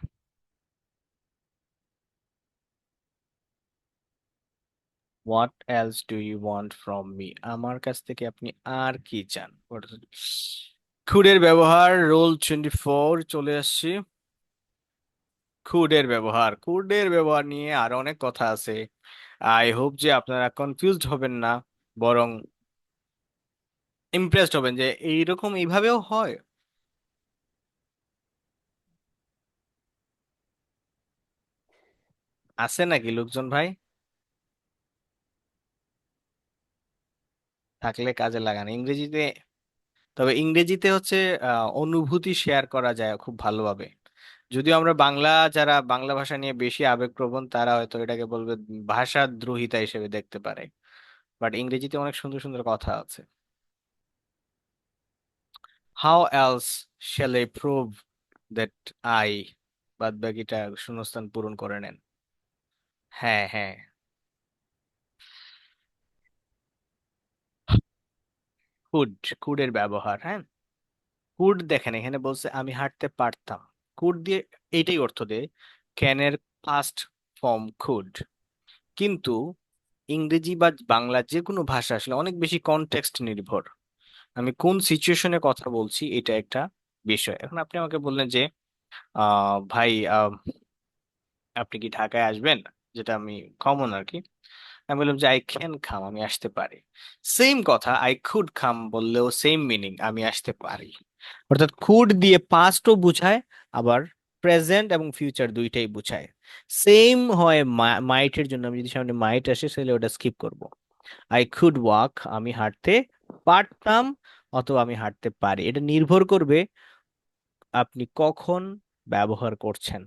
what else do you want from me, আমার কাছ থেকে আপনি আর কি চান। খুডের ব্যবহার, রোল 24 চলে আসছি। খুডের ব্যবহার, খুডের ব্যবহার নিয়ে আরো অনেক কথা আছে। আই হোপ যে আপনারা কনফিউজড হবেন না, বরং ইমপ্রেসড হবেন যে এইরকম এইভাবেও হয়। আছে নাকি লোকজন ভাই? থাকলে কাজে লাগান ইংরেজিতে। তবে ইংরেজিতে হচ্ছে অনুভূতি শেয়ার করা যায় খুব ভালোভাবে। যদিও আমরা বাংলা, যারা বাংলা ভাষা নিয়ে বেশি আবেগপ্রবণ, তারা হয়তো এটাকে বলবে ভাষা দ্রোহিতা হিসেবে দেখতে পারে। বাট ইংরেজিতে অনেক সুন্দর সুন্দর কথা আছে। How else shall I prove that I, বাদ বাকিটা শূন্যস্থান পূরণ করে নেন। হ্যাঁ হ্যাঁ। কুড, কুডের ব্যবহার, হ্যাঁ। কুড দেখেন এখানে বলছে আমি হাঁটতে পারতাম, কুড দিয়ে এইটাই অর্থ দেয়। ক্যানের পাস্ট ফর্ম কুড, কিন্তু ইংরেজি বা বাংলা যে কোনো ভাষা আসলে অনেক বেশি কনটেক্সট নির্ভর। আমি কোন সিচুয়েশনে কথা বলছি এটা একটা বিষয়। এখন আপনি আমাকে বললেন যে ভাই আপনি কি ঢাকায় আসবেন, যেটা আমি কমন আর কি। আমি বললাম যে আই ক্যান কাম, আমি আসতে পারি। সেম কথা আই কুড কাম বললেও সেম মিনিং, আমি আসতে পারি। অর্থাৎ কুড দিয়ে পাস্টও বুঝায়, আবার প্রেজেন্ট এবং ফিউচার দুইটাই বুঝায়। সেম হয় মাইটের জন্য, আমি যদি সামনে মাইট আসে তাহলে ওটা স্কিপ করব। আই কুড ওয়াক, আমি হাঁটতে পারতাম, অথবা আমি হাঁটতে পারি। এটা নির্ভর করবে আপনি কখন ব্যবহার করছেন।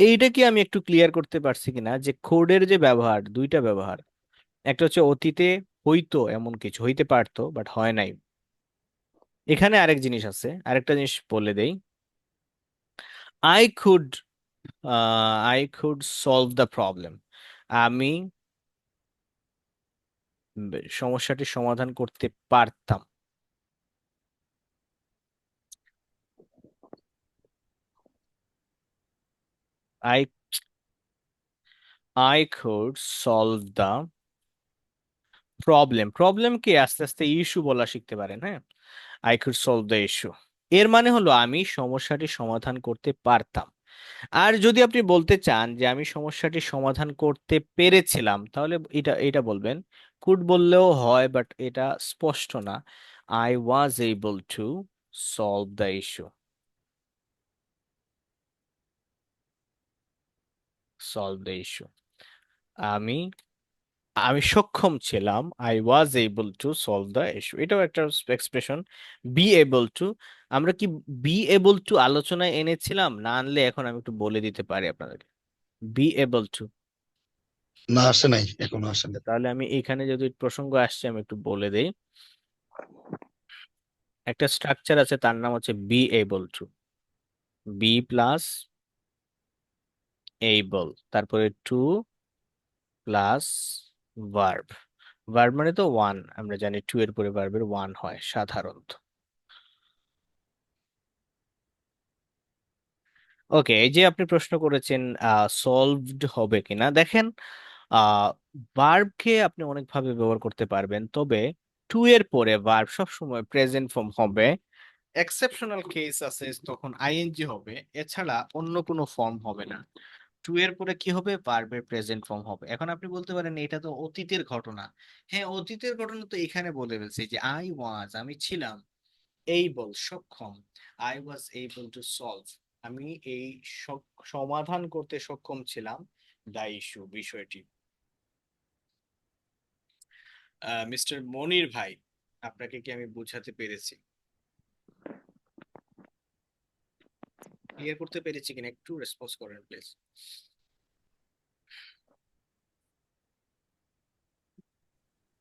এইটা কি আমি একটু ক্লিয়ার করতে পারছি কিনা, যে কোডের যে ব্যবহার, দুইটা ব্যবহার। একটা হচ্ছে অতীতে হইতো, এমন কিছু হইতে পারতো বাট হয় নাই। এখানে আরেক জিনিস আছে, আরেকটা জিনিস বলে দেই। I could I could solve the problem, আমি সমস্যাটি সমাধান করতে পারতাম। I I could solve the problem. প্রবলেমকে আস্তে আস্তে ইস্যু বলা শিখতে পারেন, হ্যাঁ। I could solve the issue, এর মানে হলো আমি সমস্যাটি সমাধান করতে পারতাম। আর যদি আপনি বলতে চান যে আমি সমস্যাটি সমাধান করতে পেরেছিলাম, তাহলে এটা এটা বলবেন। কুড বললেও হয় বাট এটা স্পষ্ট না। I was able to solve the issue, solve the issue. আমি আমি সক্ষম ছিলাম, I was able to solve the issue, এটাও একটা এক্সপ্রেশন। বি এবল টু, আমরা কি বি এবল টু আলোচনায় এনেছিলাম? না আনলে এখন আমি একটু বলে দিতে পারি আপনাদেরকে। বি এবল টু, না, আসে নাই, এখনো আসে নাই। তাহলে আমি এখানে যদি প্রসঙ্গ আসছে আমি একটু বলে দেই। একটা স্ট্রাকচার আছে, তার নাম হচ্ছে be able to. Be plus able, তারপরে টু প্লাস ভার্ব। ভার্ব মানে তো ওয়ান, আমরা জানি টু এর পরে ভার্বের ওয়ান হয় সাধারণত। ওকে, এই যে আপনি প্রশ্ন করেছেন সলভড হবে কিনা, দেখেন ভার্বকে আপনি অনেকভাবে ব্যবহার করতে পারবেন, তবে টু এর পরে ভার্ব সবসময় প্রেজেন্ট ফর্ম হবে। এক্সেপশনাল কেস আছে তখন আইএনজি হবে, এছাড়া অন্য কোনো ফর্ম হবে না। টু এর পরে কি হবে? ভার্বের প্রেজেন্ট ফর্ম হবে। এখন আপনি বলতে পারেন এটা তো অতীতের ঘটনা। হ্যাঁ, অতীতের ঘটনা তো এখানে বলে ফেলছি যে আই ওয়াজ, আমি ছিলাম, এইবল সক্ষম, I was able to solve, আমি এই সমাধান করতে সক্ষম ছিলাম দা ইস্যু, বিষয়টি। মিস্টার মনির ভাই, আপনাকে কি আমি বোঝাতে পেরেছি, ক্লিয়ার করতে পেরেছি কিনা? একটু রেসপন্স করেন প্লিজ।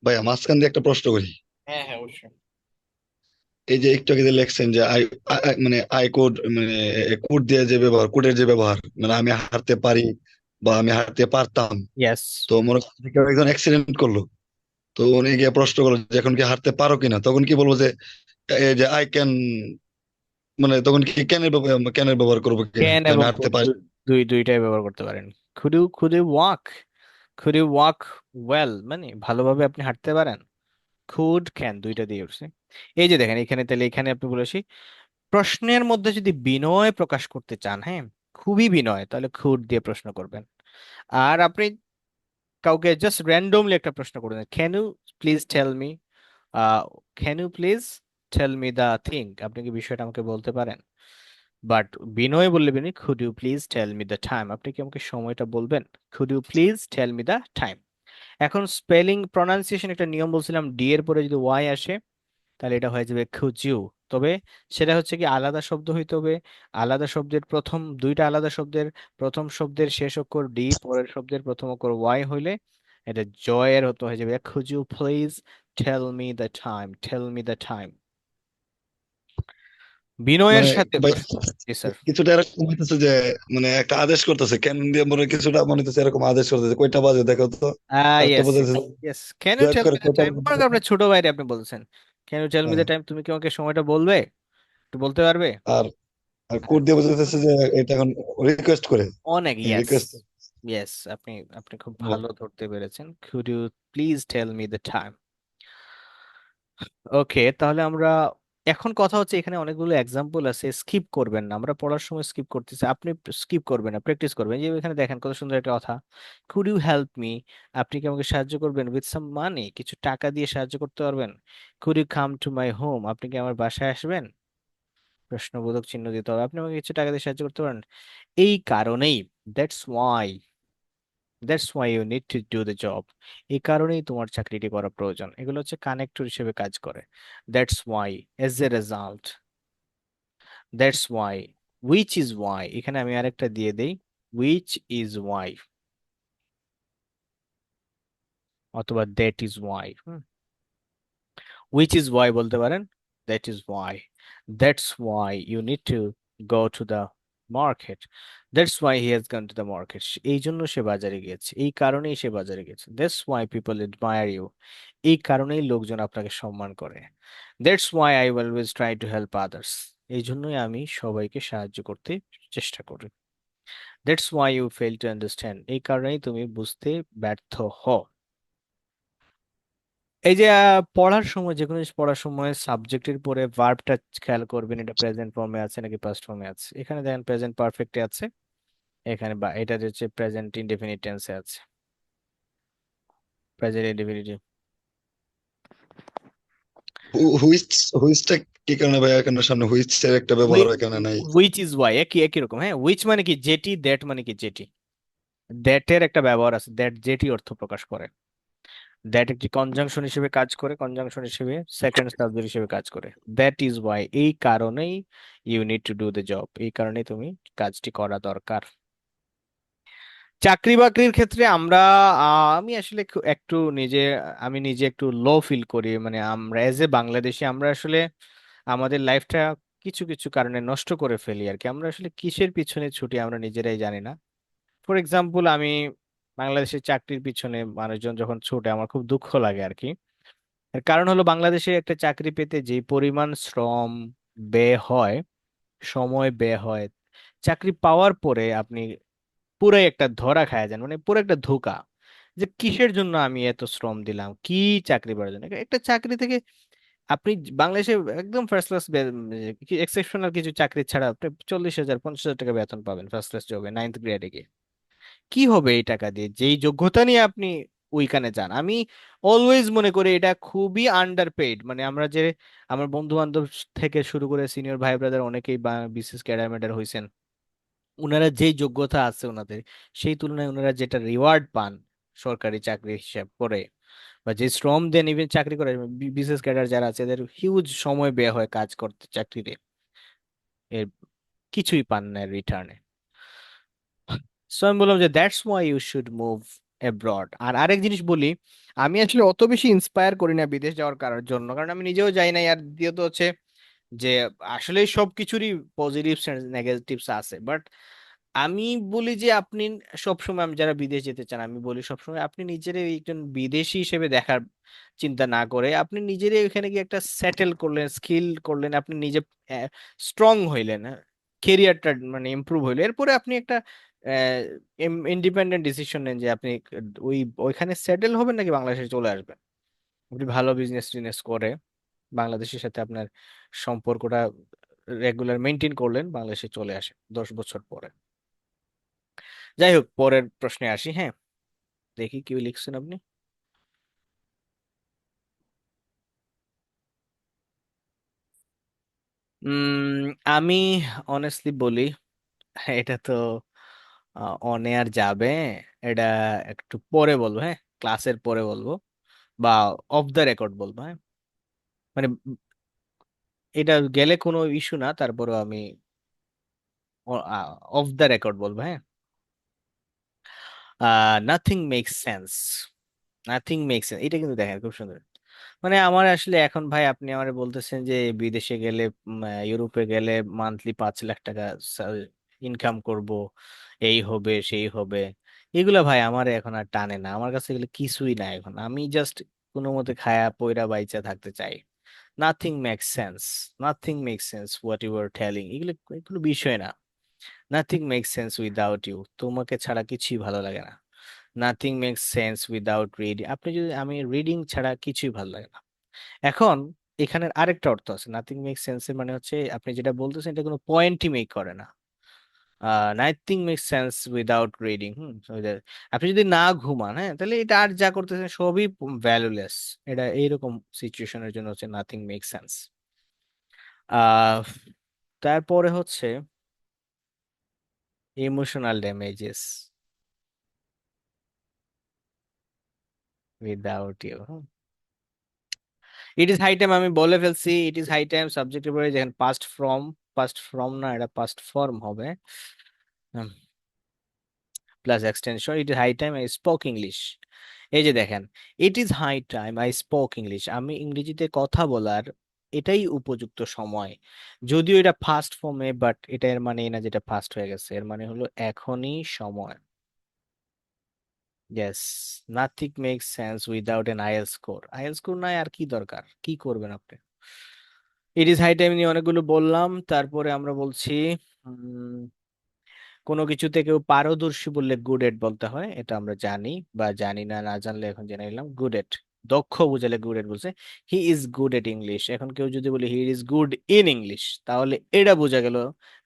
ভাইয়া, মাঝখান দিয়ে একটা প্রশ্ন করি। হ্যাঁ হ্যাঁ, অবশ্যই। এই যে একটু আগে যে লেখছেন যে মানে আই কোড, মানে কোড দিয়ে যে ব্যবহার, কোডের যে ব্যবহার, মানে আমি হারতে পারি বা আমি হারতে পারতাম। ইয়েস। তো মনে করেন যে কেউ একজন অ্যাক্সিডেন্ট করলো, তো উনি গিয়ে প্রশ্ন করলো যে এখন কি হারতে পারো কিনা, তখন কি বলবো যে এই যে আই ক্যান, মানে তখন কি ক্যানের ব্যবহার করবো কিনা ক্যান যে আমি এবং হারতে could পারি? দুইটাই ব্যবহার করতে পারেন। Could you walk, could you walk well, মানে ভালোভাবে আপনি হাঁটতে পারেন। খুড ক্যান দুইটা দিয়ে উঠছে। এই যে দেখেন এখানে, তাহলে এখানে আপনি বলেছি প্রশ্নের মধ্যে যদি বিনয় প্রকাশ করতে চান, হ্যাঁ, খুবই বিনয়, তাহলে খুড দিয়ে প্রশ্ন করবেন। আর আপনি কাউকে জাস্ট র্যান্ডমলি একটা প্রশ্ন করবেন, can you please tell me, can you please tell me the thing, আপনি কি বিষয়টা আমাকে বলতে পারেন? বাট বিনয় বললে বিনয়, could you please tell me the time, আপনি কি আমাকে সময়টা বলবেন? Could you please tell me the time. এখন স্পেলিং প্রনাউন্সিয়েশন একটা নিয়ম বলছিলাম, ডি এর পরে যদি ওয়াই আসে তাহলে এটা হয়ে যাবে খুজিউ। তবে সেটা হচ্ছে কি আলাদা শব্দ হইতে হবে। আলাদা শব্দের প্রথম দুইটা আলাদা শব্দের প্রথম শব্দের শেষ অক্ষর ডি, পরের শব্দের প্রথম অক্ষর ওয়াই হইলে এটা জয়ের হতে হয়ে যাবে could you please tell me the time, tell me the time. বিনয়ের মানে সাথে ভাই, প্রশ্ন। জি স্যার। কিছুটা এরকম হইতেছে যে মানে একটা আদেশ করতেছে, ক্যান দিয়ে মনে হয় কিছুটা মনে হইতেছে এরকম আদেশ করতেছে, কয়টা বাজে দেখো তো। তারপর ইয়েস বোঝাচ্ছে ইয়েস, ক্যান ইউ দয়া টেল করে মি দ্য কয়টা টাইম, মনে করেন বাজে। আপনার ছোট ভাইরে আপনি বলছেন ক্যান ইউ টেল মি হ্যাঁ। দ্য টাইম, তুমি কি আমাকে সময়টা বলবে, একটু বলতে পারবে? আর আর হ্যাঁ, কোড দিয়ে বোঝাতেছে যে এটা এখন রিকোয়েস্ট করে, অনেক, ইয়েস। রিকোয়েস্ট। ইয়েস, আপনি আপনি খুব ভালো ধরতে পেরেছেন। Could you please tell me the time? Okay, তাহলে আমরা এখন কথা হচ্ছে, এখানে অনেকগুলো এক্সাম্পল আছে, স্কিপ করবেন না। আমরা পড়ার সময় স্কিপ করতেছি, আপনি স্কিপ করবেন না, প্র্যাকটিস করবেন। যে এখানে দেখেন কত সুন্দর একটা কথা, কুড ইউ হেল্প মি, আপনি কি আমাকে সাহায্য করবেন, উইথ সাম মানি, কিছু টাকা দিয়ে সাহায্য করতে পারবেন। Could you come to my home, আপনি কি আমার বাসায় আসবেন, প্রশ্নবোধক চিহ্ন দিতে হবে, আপনি আমাকে কিছু টাকা দিয়ে সাহায্য করতে পারেন। এই কারণেই, that's why, that's why you need to do the job, এই কারণেই তোমার চাকরিটি করা প্রয়োজন। এগুলো হচ্ছে কানেক্টর হিসেবে কাজ করে। That's why, as a result, that's why, which is why, এখানে আমি আরেকটা দিয়ে দেই, উইচ ইজ ওয়াই, অথবা that is why. Which is why বলতে পারেন, that is why, that's why you need to go to the market, that's why he has gone to the market, এই জন্য সে বাজারে গিয়েছে, এই কারণেই সে বাজারে গেছে। That's why people admire you, এই কারণেই লোকজন আপনাকে সম্মান করে। That's why I always try to help others, এই জন্যই আমি সবাইকে সাহায্য করতে চেষ্টা করি। That's why you fail to understand, এই কারণেই তুমি বুঝতে ব্যর্থ হও। এই যে পড়ার সময়, যে কোনো জিনিস পড়ার সময় সাবজেক্টের পরে ভার্বটা খেয়াল করবেন, এটা প্রেজেন্ট ফর্মে আছে নাকি পাস্ট ফর্মে আছে। এখানে দেখেন প্রেজেন্ট পারফেক্টে আছে, এখানে বা এটা হচ্ছে প্রেজেন্ট ইনডেফিনিট টেন্সে আছে, প্রেজেন্ট ইনডেফিনিট। হুইচ, হুইচটা কি কারণে ভাইয়া, কেন সামনে হুইচ এর একটা ব্যবহার হয় কেন নাই? হুইচ ইজ ওয়াই, একই একই রকম। হ্যাঁ, হুইচ মানে কি যেটি, দ্যাট মানে কি যেটি, দ্যাট এর একটা ব্যবহার আছে, দ্যাট যেটি অর্থ প্রকাশ করে। দ্যাট একটি কনজাংশন হিসেবে কাজ করে, কনজাংশন হিসেবে সেকেন্ড সাবজেক্ট হিসেবে কাজ করে। দ্যাট ইজ ওয়াই, এই কারণেই you need to do the job, এই কারণেই তুমি কাজটি করা দরকার। চাকরি বাকরির ক্ষেত্রে আমরা আমি আসলে একটু নিজে, আমি নিজে একটু লো ফিল করি, মানে আমরা এজ এ বাংলাদেশি আমরা আসলে আমাদের লাইফটা কিছু কিছু কারণে নষ্ট করে ফেলি আর কি। আমরা আসলে কিসের পিছনে ছুটি আমরা নিজেরাই জানি না। ফর এক্সাম্পল, আমি বাংলাদেশের চাকরির পিছনে মানুষজন যখন ছুটে আমার খুব দুঃখ লাগে আর কি। এর কারণ হলো, বাংলাদেশে একটা চাকরি পেতে যে পরিমাণ শ্রম ব্যয় হয়, সময় ব্যয় হয়, চাকরি পাওয়ার পরে আপনি পুরাই একটা ধরা খায়া যান, মানে পুরো একটা ধোঁকা, যে কিসের জন্য আমি এত শ্রম দিলাম, কি চাকরি পাওয়ার জন্য। একটা চাকরি থেকে আপনি বাংলাদেশে একদম ফার্স্ট ক্লাস, এক্সেপশনাল কিছু চাকরি ছাড়া আপনি 40,000 50,000 টাকা বেতন পাবেন ফার্স্ট ক্লাস জবে, নাইন্থ গ্রেডে গিয়ে। কি হবে এই টাকা দিয়ে, যেই যোগ্যতা নিয়ে আপনি ওইখানে যান? আমি অলওয়েজ মনে করি এটা খুবই আন্ডার পেইড। মানে আমরা যে, আমার বন্ধু বান্ধব থেকে শুরু করে সিনিয়র ভাই ব্রাদার অনেকেই বিসিএস ক্যাডার ম্যাডার হয়েছেন, ওনারা যেই যোগ্যতা আছে ওনাদের, সেই তুলনায় ওনারা যেটা রিওয়ার্ড পান সরকারি চাকরি হিসাব করে, বা যে শ্রম দেন, ইভেন চাকরি করে, বিসিএস ক্যাডার যারা আছে এদের হিউজ সময় ব্যয় হয় কাজ করতে চাকরিতে, এর কিছুই পান না রিটার্নে। সো আমি বললাম যে that's why you should move abroad. আর আরেক জিনিস বলি, আমি আসলে অত বেশি ইন্সপায়ার করি না বিদেশ যাওয়ার জন্য, কারণ আমি নিজেও যাই না। আর দ্বিতীয়ত হচ্ছে যে আসলে সব কিছুরই পজিটিভস এন্ড নেগেটিভস আছে, বাট আমি বলি যে আপনি সবসময়, আমি যারা বিদেশ যেতে চান আমি বলি সবসময় আপনি নিজের একজন বিদেশি হিসেবে দেখার চিন্তা না করে, আপনি নিজের এখানে গিয়ে একটা সেটেল করলেন, স্কিল করলেন, আপনি নিজে স্ট্রং হইলেন, কেরিয়ারটা মানে ইমপ্রুভ হইলো, এরপরে আপনি একটা ইন্ডিপেন্ডেন্ট ডিসিশন নেন যে আপনি ওই ওইখানে সেটেল হবেন নাকি বাংলাদেশে চলে আসবেন। আপনি ভালো বিজনেস টিজনেস করে বাংলাদেশের সাথে আপনার সম্পর্কটা রেগুলার মেনটেন করলেন, বাংলাদেশে চলে আসেন 10 বছর পরে। যাই হোক, পরের প্রশ্নে আসি। হ্যাঁ, দেখি কি লিখছেন আপনি। আমি অনেস্টলি বলি, এটা তো অন এয়ার যাবে, এটা একটু পরে বলবো, হ্যাঁ, ক্লাসের পরে বলবো, বা অফ দ্য রেকর্ড বলবো। হ্যাঁ, মানে এটা গেলে কোনো ইস্যু না, তারপরেও আমি অফ দ্য রেকর্ড বলবো। হ্যাঁ, nothing makes sense, nothing makes sense, এটা কিন্তু দেখেন খুব সুন্দর। মানে আমার আসলে এখন ভাই, আপনি আমার বলতেছেন যে বিদেশে গেলে, ইউরোপে গেলে মান্থলি 5 লাখ টাকা ইনকাম করব, এই হবে সেই হবে, এগুলা ভাই আমার এখন আর টানে না, আমার কাছে এগুলো কিছুই না। এখন আমি জাস্ট কোনো মতে খায়া পয়রা বাইচা থাকতে চাই। Nothing makes sense, nothing makes sense what you are telling, এগুলো এগুলো বিষয় না। Nothing makes sense without you, তোমাকে ছাড়া কিছুই ভালো লাগে না। Nothing makes sense without reading, আপনি যদি, আমি রিডিং ছাড়া কিছুই ভালো লাগে না। এখন এখানের আরেকটা অর্থ আছে, নাথিং মেক্স সেন্সের মানে হচ্ছে আপনি যেটা বলতেছেন এটা কোনো পয়েন্টই মেক করে না। Nothing makes sense without reading, আপনি যদি না ঘুমান, হ্যাঁ, তাহলে এটা আর যা করতেছেন সবই ভ্যালুলেস। এটা এইরকম সিচুয়েশনের জন্য হচ্ছে নাথিং মেক্স সেন্স। আহ তারপরে হচ্ছে emotional damages without you. It is high time, আমি বলে ফেলছি ইট ইজ হাই টাইম সাবজেক্টের পরে যেখানে পাস্ট ফ্রম, পাস্ট ফ্রম না, এটা পাস্ট ফর্ম হবে, plus extension, it is high time I spoke English. এই যে দেখেন, it is high time I spoke English, আমি ইংরেজিতে কথা বলার এটাই উপযুক্ত সময়। যদিও এটা ফার্স্ট ফর্মে, বাট এটা এর মানে এই না যেটা ফার্স্ট হয়ে গেছে, এর মানে হলো এখনই সময়। Yes, nothing makes sense without an IL score, IL score নাই আর কি দরকার, কি করবেন আপনি। ইট ইজ হাই টাইম নিয়ে অনেকগুলো বললাম, তারপরে আমরা বলছি উম, কোনো কিছুতে কেউ পারদর্শী বললে গুড এট বলতে হয়, এটা আমরা জানি, বা জানি না, না জানলে এখন জেনে নিলাম। গুড এট, দক্ষ বুঝালে গুড এট বলছে। He is good at English, এখন কেউ যদি বলে he is good in English, তাহলে এটা বোঝা গেল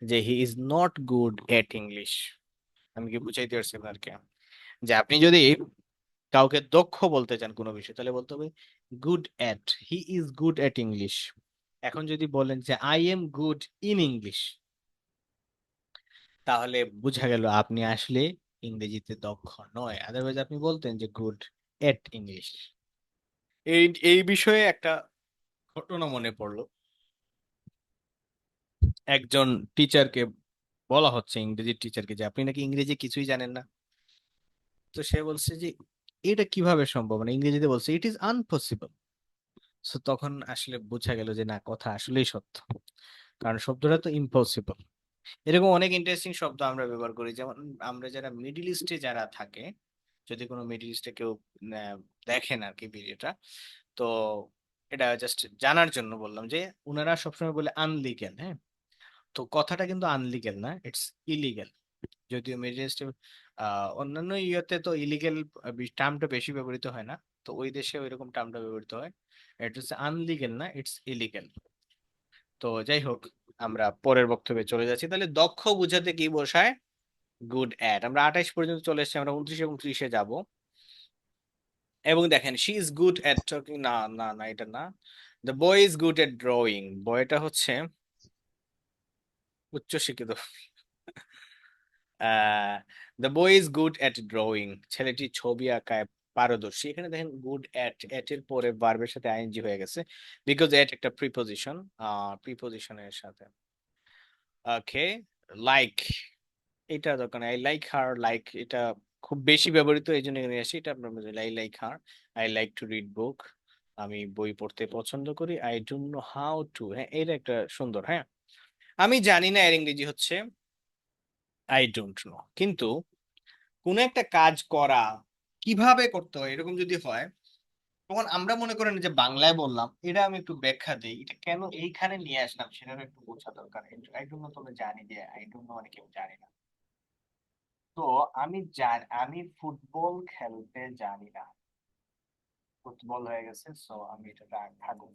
যে he is not good at English. আমি কি বুঝাইতে পারছি আপনাকে, যে আপনি যদি কাউকে দক্ষ বলতে চান কোনো বিষয়, তাহলে বলতে হবে good at, he is good at English. এখন যদি বলেন যে I am good in English, তাহলে বোঝা গেল আপনি আসলে ইংরেজিতে দক্ষ নয়, আদারওয়াইজ আপনি বলতেন যে গুড এট ইংলিশ। এই এই বিষয়ে একটা ঘটনা মনে পড়লো। একজন টিচারকে বলা হচ্ছে, ইংরেজি টিচারকে, যে আপনি নাকি ইংরেজি কিছুই জানেন না। তো সে বলছে যে এটা কিভাবে সম্ভব, মানে ইংরেজিতে বলছে ইট ইজ আনপসিবল। সো তখন আসলে বোঝা গেল যে না, কথা আসলেই সত্য, কারণ শব্দটা তো ইম্পসিবল। এরকম অনেক ইন্টারেস্টিং শব্দ আমরা ব্যবহার করি, যেমন আমরা যারা মিডিল ইস্টে যারা থাকে, যদি কোনো মিডিল ইস্টে কেউ আহ, দেখেন আর কি ভিডিওটা, তো এটা জাস্ট জানার জন্য বললাম যে উনারা সবসময় বলে আনলিগ্যাল, হ্যাঁ। তো কথাটা কিন্তু আনলিগ্যাল না, ইটস ইলিগ্যাল। যদিও মিডিল ইস্টে অন্যান্য ইয়েতে তো ইলিগ্যাল টার্মটা বেশি ব্যবহৃত হয় না, তো ওই দেশে ওইরকম টার্মটা ব্যবহৃত হয়। এটা হচ্ছে আনলিগ্যাল না, ইটস ইলিগ্যাল। তো যাই হোক, আমরা পরের বক্তব্যে চলে যাচ্ছি, তাহলে দক্ষ বুঝাতে কি বোঝায়, গুড অ্যাট। আমরা 28 পর্যন্ত চলে এসেছি, আমরা 29 এবং 30-এ যাব। এবং দেখেন, she is good at talking, না না না, এটা না। The boy is good at drawing, বয়টা হচ্ছে উচ্চ শিক্ষিত। The boy is good at drawing, ছেলেটি ছবি আঁকায় পারদর্শী। এখানে দেখেন গুড এট, এট এর পরে ভার্বের সাথে আইএনজি হয়ে গেছে, বিকজ এট একটা প্রিপোজিশন, প্রিপোজিশনের সাথে। ওকে, লাইক, এটা দরকার আই লাইক হার, লাইক এটা খুব বেশি ব্যবহৃত, এই জন্য এখানে আসি, এটা আপনার মধ্যে I like her, I like to read বুক, আমি বই পড়তে পছন্দ করি। I don't know how two, হ্যাঁ এটা একটা সুন্দর, হ্যাঁ, আমি জানি না এর ইংরেজি হচ্ছে আই ডোন্ট নো। কিন্তু কোন একটা কাজ করা কিভাবে করতে হয় এরকম যদি হয়, তখন আমরা মনে করেন যে বাংলায় বললাম, এটা আমি একটু ব্যাখ্যা দিই, এটা কেন এইখানে নিয়ে আসলাম সেটাও একটু বোঝা দরকার। আই ডোন্ট নো, তোমরা জানি যে আই ডোন্ট নো মানে কেউ জানি না। তো আমি জানি, আমি ফুটবল খেলতে জানি না, ফুটবল হয়ে গেছে, সো আমি এটা থাকুক,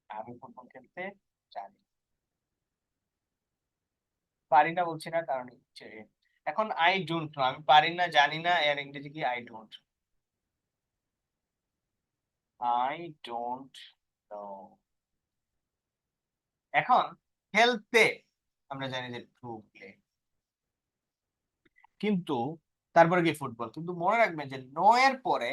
আমি ফুটবল খেলতে জানি না। পারি না বলছি না, কারণ হচ্ছে এখন আই ডোন্ট নো, আমি পারি না জানি না, এর ইংরেজি কি, I don't, I don't no. এখন খেলতে আমরা জানি যে টু প্লে, কিন্তু তারপরে কি ফুটবল, কিন্তু মনে রাখবেন যে নো এর পরে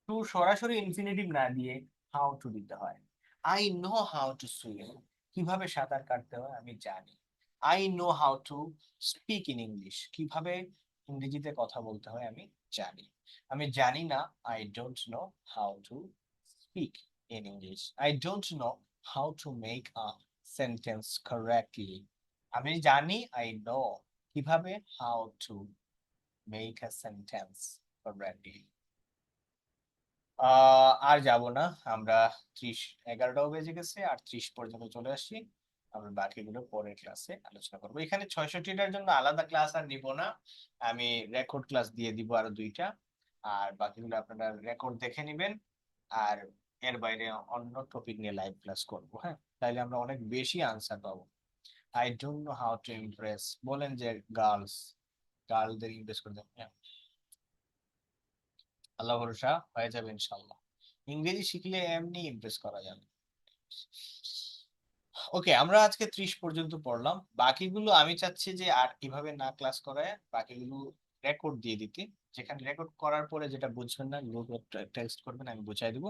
টু সরাসরি ইনফিনিটিভ না দিয়ে হাউ টু দিতে হয়। I know how to swim, কিভাবে সাঁতার কাটতে হয় আমি জানি। I no how to speak in English, কিভাবে ইংরেজিতে কথা বলতে হয় আমি জানি। আমি জানি না, I don't know how to speak in English. I don't know how to make a sentence correctly, আমি জানি, আই নো, কিভাবে, how to make a sentence correctly. আর যাব না আমরা, 30, 11টাও বেজে গেছে, আর 30 পর্যন্ত চলে আসছি। আমরা বাকিগুলো পরের ক্লাসে আলোচনা করবো। এখানে ৬৬টার জন্য আলাদা ক্লাস আর নিব না, আমি রেকর্ড ক্লাস দিয়ে দিব আরো 2টা, আর বাকিগুলো আপনারা রেকর্ড দেখে নেবেন। আর এর বাইরে অন্য টপিক নিয়ে লাইভ ক্লাস করব, হ্যাঁ, তাইলে আমরা অনেক বেশি আনসার পাবো। I don't know how two Impress, বলেন যে গার্লদের ইমপ্রেস করে দেন, হ্যাঁ, আল্লাহ ভরসা হয়ে যাবে ইনশাল্লাহ। ইংরেজি শিখলে এমনি ইমপ্রেস করা যাবে। ওকে, আমরা আজকে 30 পর্যন্ত পড়লাম, বাকিগুলো আমি চাচ্ছি যে আর কিভাবে না ক্লাস করায় বাকিগুলো রেকর্ড দিয়ে দিতে, যেখানে রেকর্ড করার পরে যেটা বুঝবেন না গ্রুপে টেক্সট করবেন, আমি বুঝাই দিব।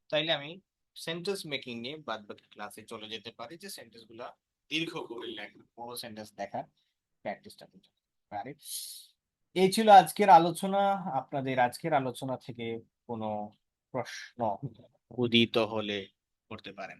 তাইলে আমি সেন্টেন্স মেকিং নিয়ে বাদ বাকি ক্লাসে চলে যেতে পারি, যে সেন্টেন্স গুলা দীর্ঘ করে লেখা, বড় সেন্টেন্স দেখার প্র্যাকটিসটা করতে পারি। এই ছিল আজকের আলোচনা। আপনাদের আজকের আলোচনা থেকে কোনো প্রশ্ন উদিত হলে করতে পারেন।